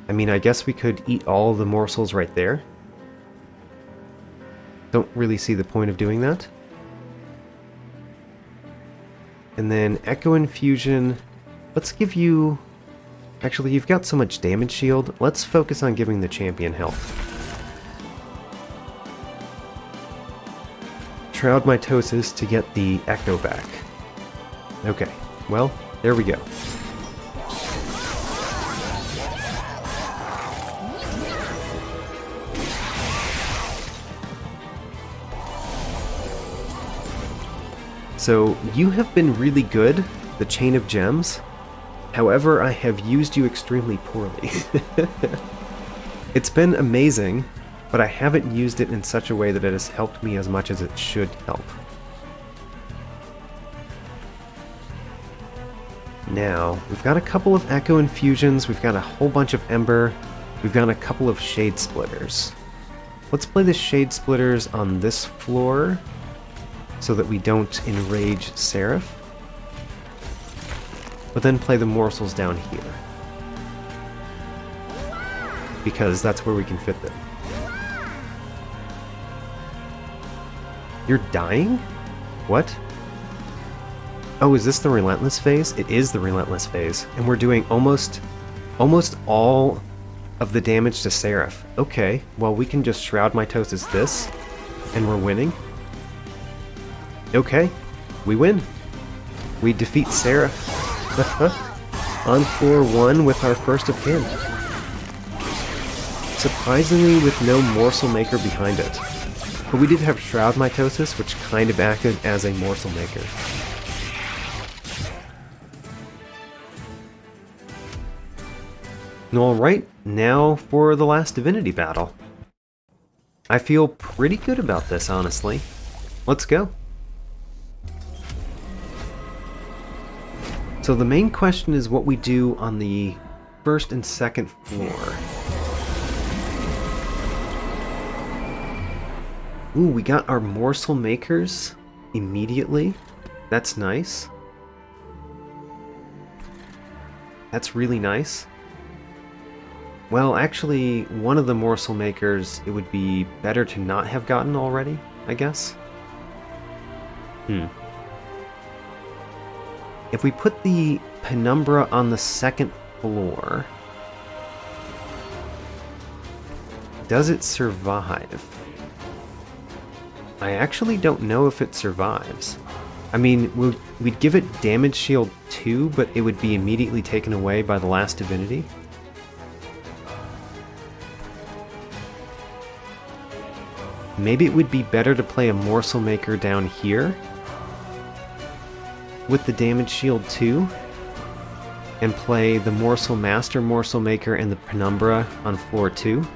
[SPEAKER 1] I mean, I guess we could eat all the morsels right there. Don't really see the point of doing that. And then Echo Infusion. Let's give you... Actually, you've got so much damage shield. Let's focus on giving the champion health. Shroud Mitosis to get the Echo back. Okay, well, there we go. So, you have been really good, the Chain of Gems. However, I have used you extremely poorly. It's been amazing, but I haven't used it in such a way that it has helped me as much as it should help. Now, we've got a couple of Echo Infusions, we've got a whole bunch of Ember, we've got a couple of Shade Splitters. Let's play the Shade Splitters on this floor, so that we don't enrage Seraph. But then play the morsels down here. Because that's where we can fit them. You're dying? What? Oh, is this the Relentless phase? It is the Relentless phase. And we're doing almost all of the damage to Seraph. Okay, well we can just Shroud Mitosis this, and we're winning. Okay, we win. We defeat Seraph. On floor 1 with our first of kin. Surprisingly with no Morsel Maker behind it. But we did have Shroud Mitosis, which kind of acted as a Morsel Maker. Alright, now for the Last Divinity battle. I feel pretty good about this, honestly. Let's go. So the main question is what we do on the first and second floor. Ooh, we got our Morsel Makers immediately. That's nice. That's really nice. Well, actually, one of the Morsel Makers, it would be better to not have gotten already, I guess. If we put the Penumbra on the second floor, does it survive? I actually don't know if it survives. I mean, we'd give it Damage Shield 2, but it would be immediately taken away by the Last Divinity. Maybe it would be better to play a Morsel Maker down here with the Damage Shield 2 and play the Morsel Master, Morsel Maker, and the Penumbra on floor 2.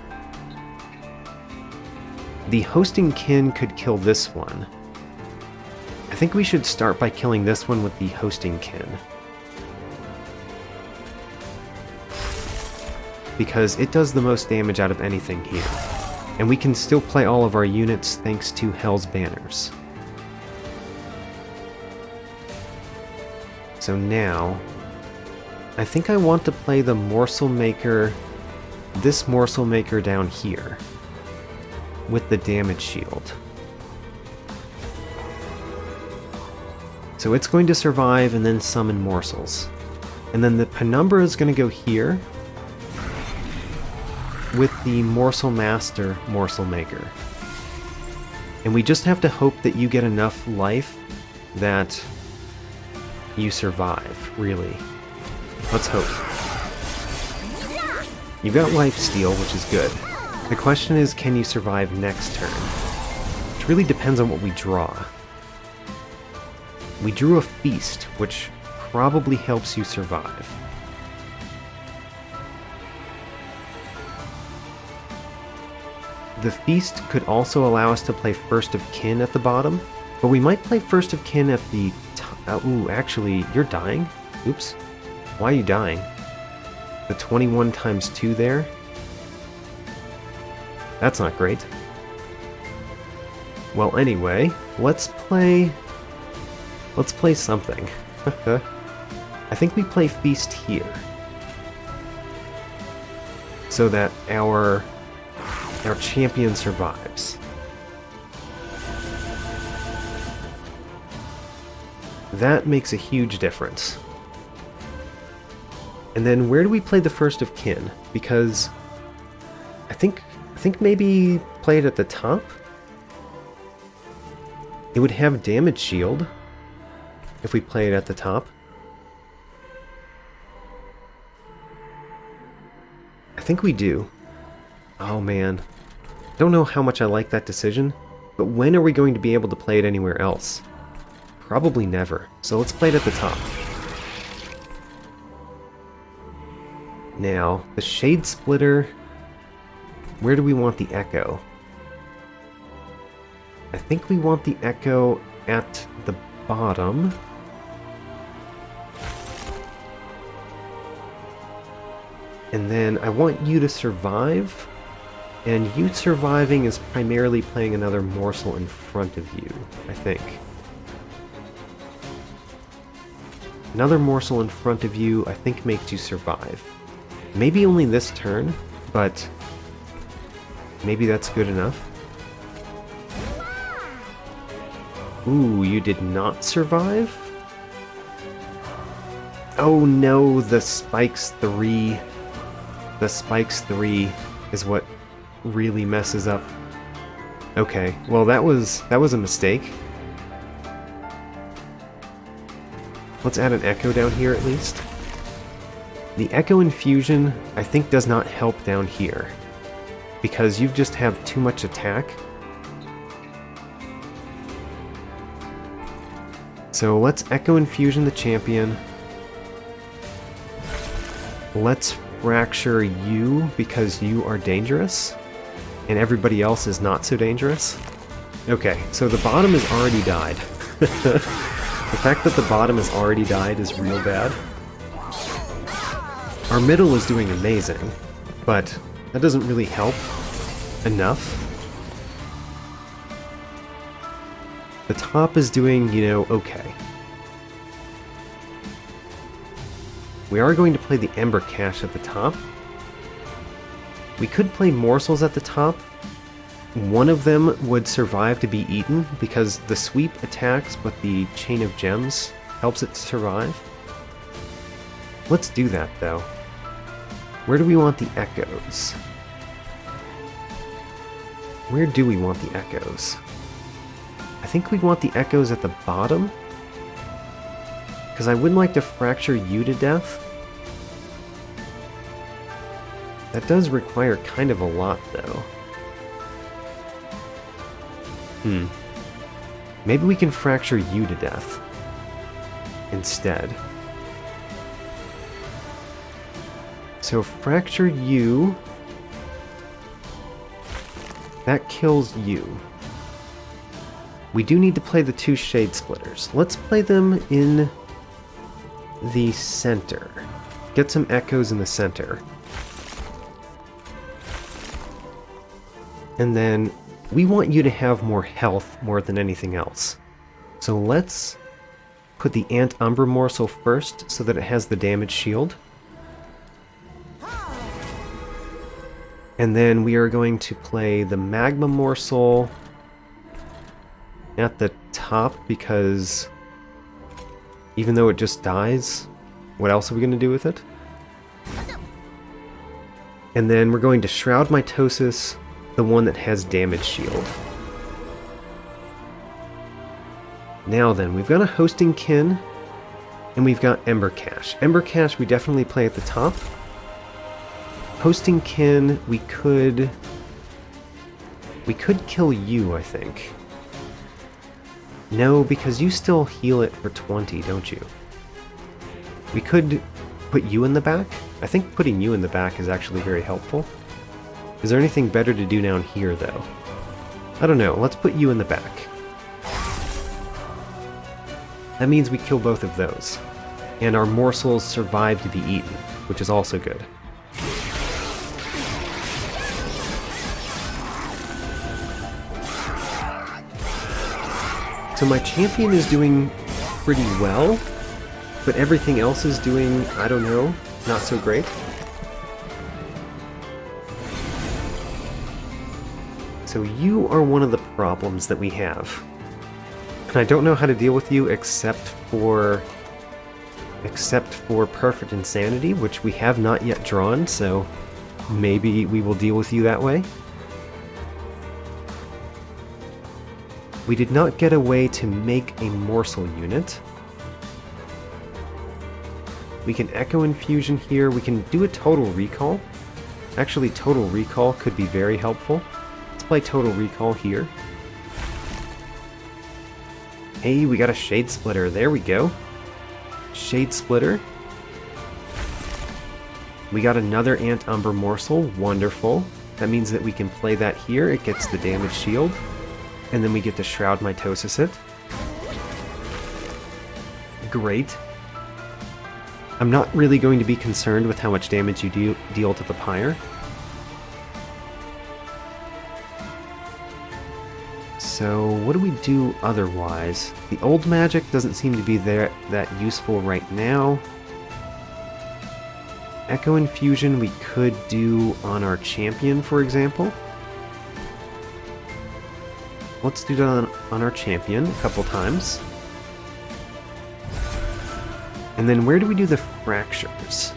[SPEAKER 1] The Hosting Kin could kill this one. I think we should start by killing this one with the Hosting Kin. Because it does the most damage out of anything here. And we can still play all of our units thanks to Hell's Banners. So now, I think I want to play the Morsel Maker, this Morsel Maker down here, with the Damage Shield. So it's going to survive and then summon morsels. And then the Penumbra is going to go here, with the Morsel Master, Morsel Maker. And we just have to hope that you get enough life that you survive, really. Let's hope. You've got Lifesteal, which is good. The question is, can you survive next turn? Which really depends on what we draw. We drew a Feast, which probably helps you survive. The Feast could also allow us to play First of Kin at the bottom, but we might play First of Kin at the top. Ooh, actually, you're dying? Oops. Why are you dying? The 21 times 2 there? That's not great. Well, anyway, let's play something. I think we play Feast here. So that our champion survives. That makes a huge difference. And then where do we play the First of Kin? Because I think maybe play it at the top? It would have damage shield if we play it at the top. I think we do. Oh man. Don't know how much I like that decision, but when are we going to be able to play it anywhere else? Probably never. So let's play it at the top. Now, the Shade Splitter. Where do we want the Echo? I think we want the Echo at the bottom. And then I want you to survive. And you surviving is primarily playing another morsel in front of you, I think. Another morsel in front of you, I think, makes you survive. Maybe only this turn, but maybe that's good enough. Ooh, you did not survive? Oh no, the Spikes 3. The Spikes 3 is what really messes up. Okay, well that was a mistake. Let's add an Echo down here at least. The Echo Infusion, I think, does not help down here, because you just have too much attack. So let's Echo Infusion the champion. Let's Fracture you, because you are dangerous, and everybody else is not so dangerous. Okay, so the bottom has already died. The fact that the bottom has already died is real bad. Our middle is doing amazing, but that doesn't really help enough. The top is doing, you know, okay. We are going to play the Ember Cache at the top. We could play Morsels at the top. One of them would survive to be eaten, because the sweep attacks, but the Chain of Gems helps it survive. Let's do that, though. Where do we want the Echoes? Where do we want the Echoes? I think we want the Echoes at the bottom, because I wouldn't like to fracture you to death. That does require kind of a lot, though. Maybe we can fracture you to death instead. So fracture you. That kills you. We do need to play the two Shade Splitters. Let's play them in the center. Get some Echoes in the center. And then we want you to have more health more than anything else. So let's put the Ant Umbra morsel first so that it has the damage shield. And then we are going to play the Magma morsel at the top, because even though it just dies, what else are we going to do with it? And then we're going to Shroud Mitosis, the one that has damage shield. Now then, we've got a Hosting Kin, and we've got Ember Cache. Ember Cache we definitely play at the top. Hosting Kin, we could kill you, I think. No, because you still heal it for 20, don't you? We could put you in the back. I think putting you in the back is actually very helpful. Is there anything better to do down here, though? I don't know. Let's put you in the back. That means we kill both of those. And our morsels survive to be eaten, which is also good. So my champion is doing pretty well, but everything else is doing, I don't know, not so great. So you are one of the problems that we have. And I don't know how to deal with you except for Perfect Insanity, which we have not yet drawn, so maybe we will deal with you that way. We did not get a way to make a morsel unit. We can Echo Infusion here. We can do a Total Recall. Actually, Total Recall could be very helpful. Let's play Total Recall here. Hey, we got a Shade Splitter. There we go. Shade Splitter. We got another Umbra morsel. Wonderful. That means that we can play that here. It gets the damage shield. And then we get to Shroud Mitosis it. Great. I'm not really going to be concerned with how much damage you deal to the Pyre. So what do we do otherwise? The old magic doesn't seem to be that useful right now. Echo Infusion we could do on our champion, for example. Let's do that on our champion a couple times. And then where do we do the fractures?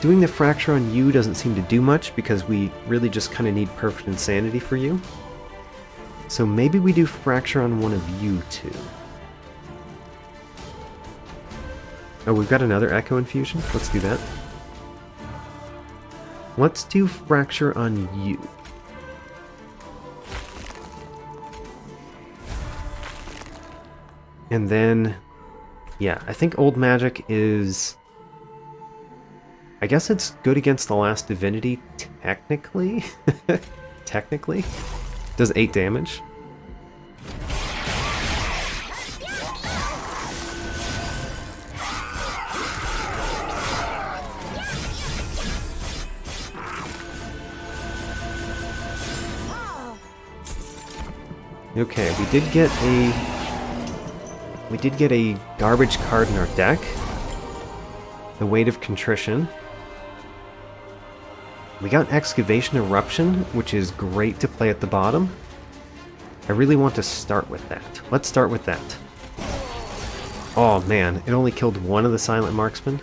[SPEAKER 1] Doing the fracture on you doesn't seem to do much because we really just kind of need Perfect Insanity for you. So maybe we do fracture on one of you two. Oh, we've got another Echo Infusion? Let's do that. Let's do fracture on you. And then, yeah, I think old magic is... I guess it's good against the Last Divinity, technically. Technically. Does 8 damage. Okay, we did get a garbage card in our deck. The Weight of Contrition. We got Excavation Eruption, which is great to play at the bottom. I really want to start with that. Let's start with that. Oh man, it only killed one of the Silent Marksmen.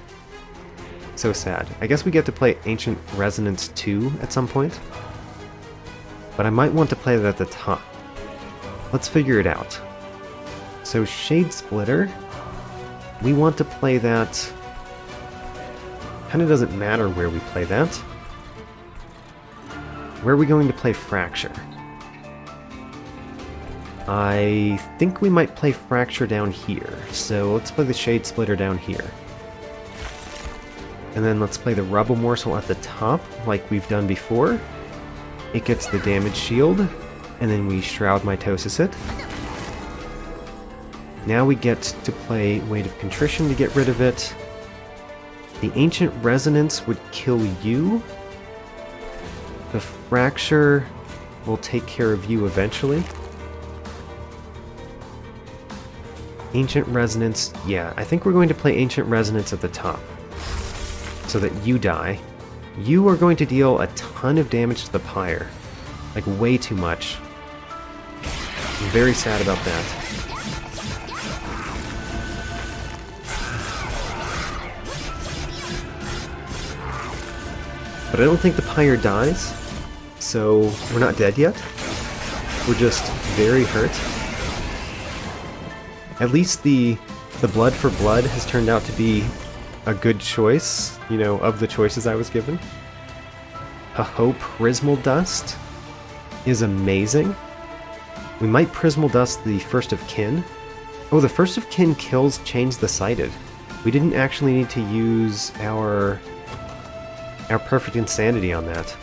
[SPEAKER 1] So sad. I guess we get to play Ancient Resonance 2 at some point. But I might want to play that at the top. Let's figure it out. So Shade Splitter, we want to play that... Kind of doesn't matter where we play that. Where are we going to play Fracture? I think we might play Fracture down here, so let's play the Shade Splitter down here. And then let's play the Rubble Morsel at the top, like we've done before. It gets the damage shield, and then we Shroud Mitosis it. Now we get to play Weight of Contrition to get rid of it. The Ancient Resonance would kill you. The Fracture will take care of you eventually. Ancient Resonance, yeah, I think we're going to play Ancient Resonance at the top. So that you die. You are going to deal a ton of damage to the Pyre. Like, way too much. I'm very sad about that. But I don't think the Pyre dies, so we're not dead yet. We're just very hurt. At least the Blood for Blood has turned out to be a good choice, you know, of the choices I was given. Ho Prismal Dust is amazing. We might Prismal Dust the First of Kin. Oh, the First of Kin kills Change the Sighted. We didn't actually need to use our Perfect Insanity on that.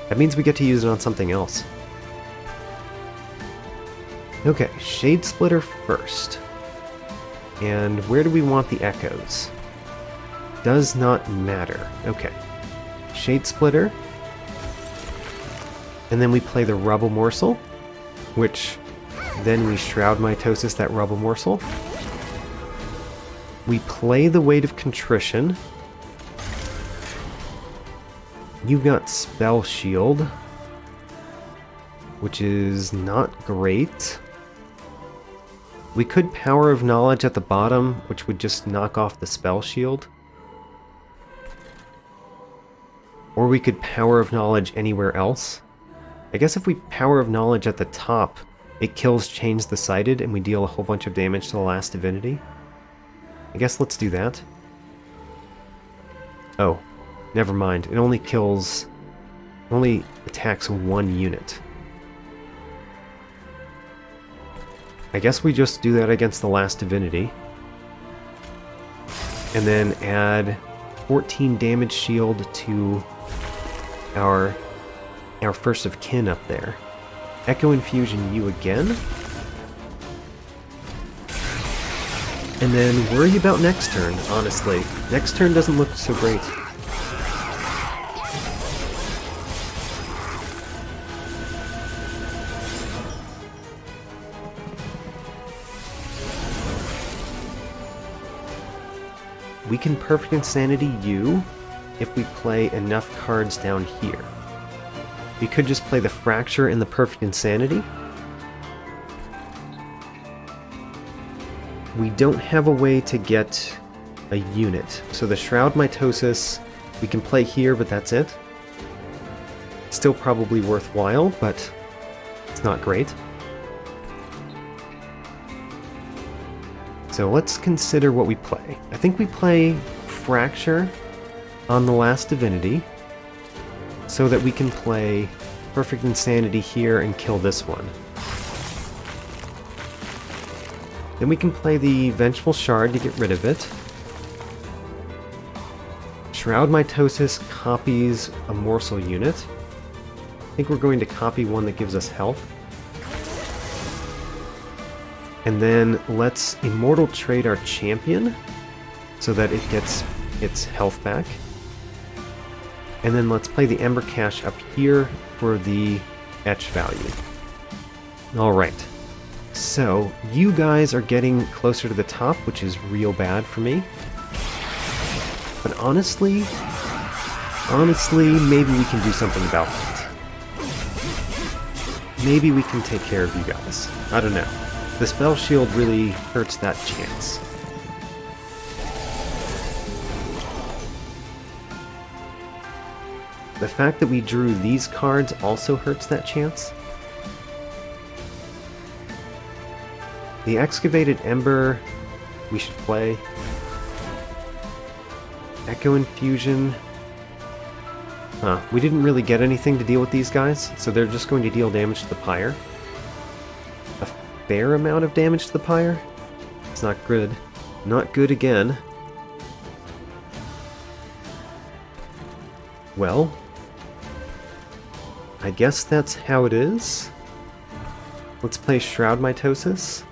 [SPEAKER 1] That means we get to use it on something else. Okay, Shade Splitter first. And where do we want the echoes? Does not matter. Okay. Shade Splitter. And then we play the Rubble Morsel, which then we Shroud Mitosis that Rubble Morsel. We play the Weight of Contrition. You got Spell Shield, which is not great. We could Power of Knowledge at the bottom, which would just knock off the Spell Shield. Or we could Power of Knowledge anywhere else. I guess if we Power of Knowledge at the top, it kills Change the Sighted and we deal a whole bunch of damage to the Last Divinity. I guess let's do that. Oh, never mind. It only kills... only attacks one unit. I guess we just do that against the Last Divinity. And then add 14 damage shield to our First of Kin up there. Echo Infusion you again. And then worry about next turn, honestly. Next turn doesn't look so great. We can Perfect Insanity you if we play enough cards down here. We could just play the Fracture and the Perfect Insanity. We don't have a way to get a unit, so the Shroud Mitosis we can play here, but that's it. Still probably worthwhile, but it's not great. So let's consider what we play. I think we play Fracture on the Last Divinity, so that we can play Perfect Insanity here and kill this one. Then we can play the Vengeful Shard to get rid of it. Shroud Mitosis copies a Morsel unit. I think we're going to copy one that gives us health. And then let's Immortal Trade our champion so that it gets its health back. And then let's play the Ember Cache up here for the etch value. Alright, so you guys are getting closer to the top, which is real bad for me. But honestly, maybe we can do something about that. Maybe we can take care of you guys. I don't know. The Spell Shield really hurts that chance. The fact that we drew these cards also hurts that chance. The Excavated Ember we should play. Echo Infusion. We didn't really get anything to deal with these guys, so they're just going to deal damage to the Pyre. A fair amount of damage to the Pyre. It's not good. Not good again. Well, I guess that's how it is. Let's play Shroud Mitosis.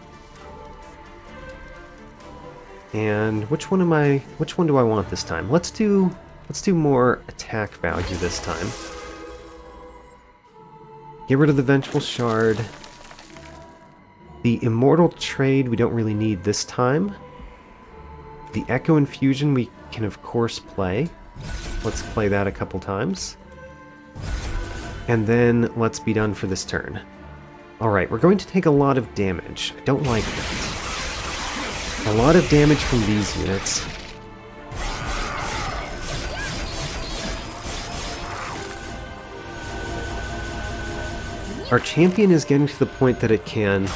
[SPEAKER 1] And which one do I want this time? Let's do more attack value this time. Get rid of the Vengeful Shard. The Immortal Trade we don't really need this time. The Echo Infusion we can of course play. Let's play that a couple times. And then let's be done for this turn. Alright, we're going to take a lot of damage. I don't like that. A lot of damage from these units. Our champion is getting to the point that it can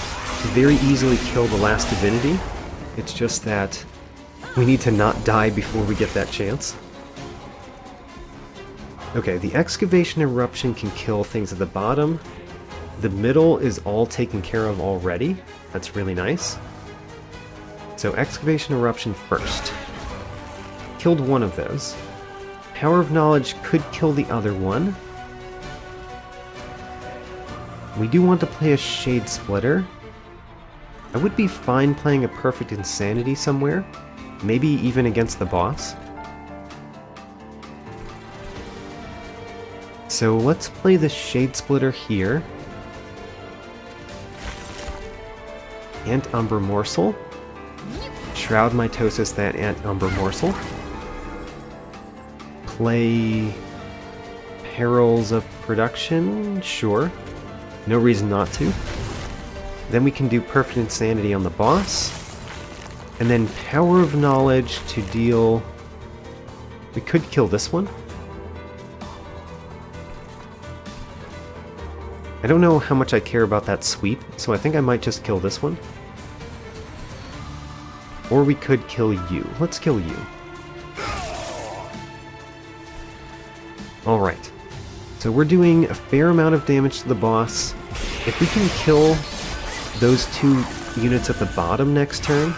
[SPEAKER 1] very easily kill the Last Divinity. It's just that we need to not die before we get that chance. Okay, the Excavation Eruption can kill things at the bottom. The middle is all taken care of already. That's really nice. So Excavation Eruption first. Killed one of those. Power of Knowledge could kill the other one. We do want to play a Shade Splitter. I would be fine playing a Perfect Insanity somewhere, maybe even against the boss. So let's play the Shade Splitter here. Ant Umbra Morsel. Shroud Mitosis that Ant Umbra Morsel. Play Perils of Production? Sure. No reason not to. Then we can do Perfect Insanity on the boss. And then Power of Knowledge to deal... We could kill this one. I don't know how much I care about that sweep, so I think I might just kill this one. Or we could kill you. Let's kill you. Alright. So we're doing a fair amount of damage to the boss. If we can kill those 2 units at the bottom next turn,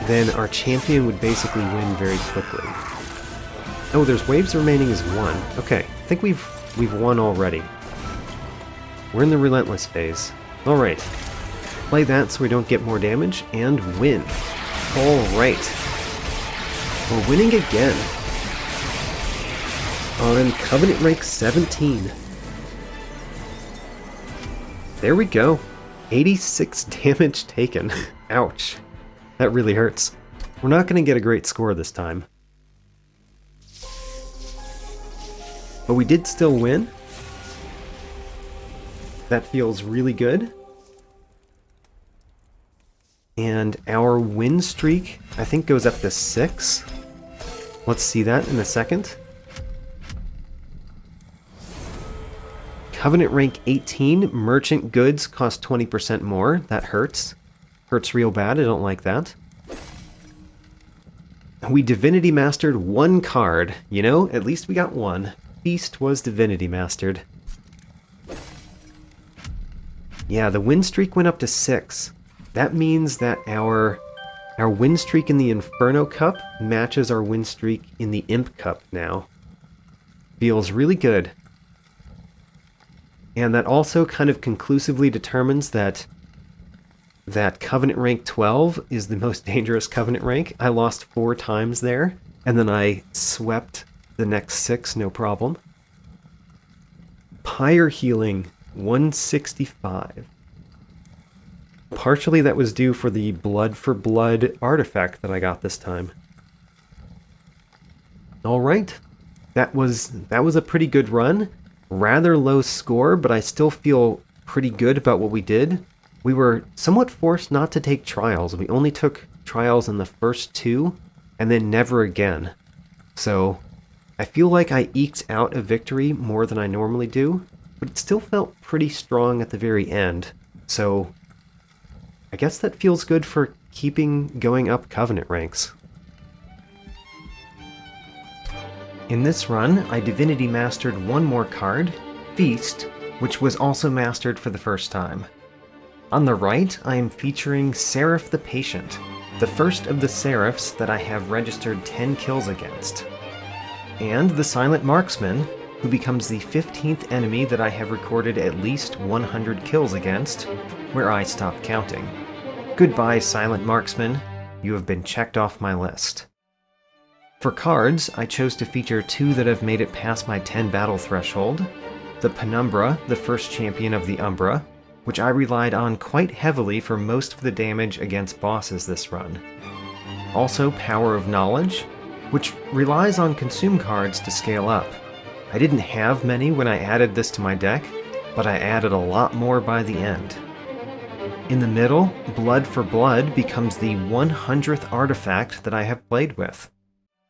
[SPEAKER 1] then our champion would basically win very quickly. Oh, there's waves remaining as 1. Okay, I think we've won already. We're in the relentless phase. Alright. Play that so we don't get more damage, and win. Alright. We're winning again. On Covenant rank 17. There we go. 86 damage taken. Ouch. That really hurts. We're not going to get a great score this time. But we did still win. That feels really good. And our win streak, I think, goes up to 6. Let's see that in a second. Covenant rank 18, merchant goods cost 20% more. That hurts. Hurts real bad, I don't like that. We Divinity Mastered 1 card. You know, at least we got 1. Feast was Divinity Mastered. Yeah, the win streak went up to 6. That means that our win streak in the Inferno Cup matches our win streak in the Imp Cup now. Feels really good. And that also kind of conclusively determines that Covenant rank 12 is the most dangerous Covenant rank. I lost 4 times there, and then I swept the next 6, no problem. Pyre healing, 165. Partially that was due for the Blood for Blood artifact that I got this time. Alright, that was a pretty good run. Rather low score, but I still feel pretty good about what we did. We were somewhat forced not to take trials. We only took trials in the first 2, and then never again. So, I feel like I eked out a victory more than I normally do, but it still felt pretty strong at the very end. So, I guess that feels good for keeping going up Covenant ranks. In this run, I Divinity Mastered 1 more card, Feast, which was also mastered for the first time. On the right, I am featuring Seraph the Patient, the first of the Seraphs that I have registered 10 kills against. And the Silent Marksman, who becomes the 15th enemy that I have recorded at least 100 kills against, where I stop counting. Goodbye, Silent Marksman. You have been checked off my list. For cards, I chose to feature 2 that have made it past my 10 battle threshold. The Penumbra, the first champion of the Umbra, which I relied on quite heavily for most of the damage against bosses this run. Also Power of Knowledge, which relies on consume cards to scale up. I didn't have many when I added this to my deck, but I added a lot more by the end. In the middle, Blood for Blood becomes the 100th artifact that I have played with.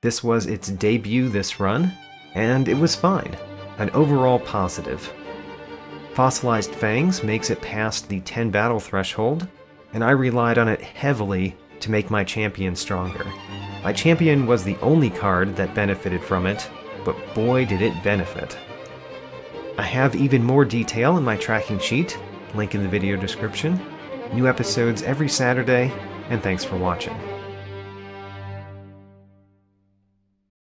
[SPEAKER 1] This was its debut this run, and it was fine. An overall positive. Fossilized Fangs makes it past the 10 battle threshold, and I relied on it heavily to make my champion stronger. My champion was the only card that benefited from it, but boy did it benefit. I have even more detail in my tracking sheet, link in the video description. New episodes every Saturday, and thanks for watching.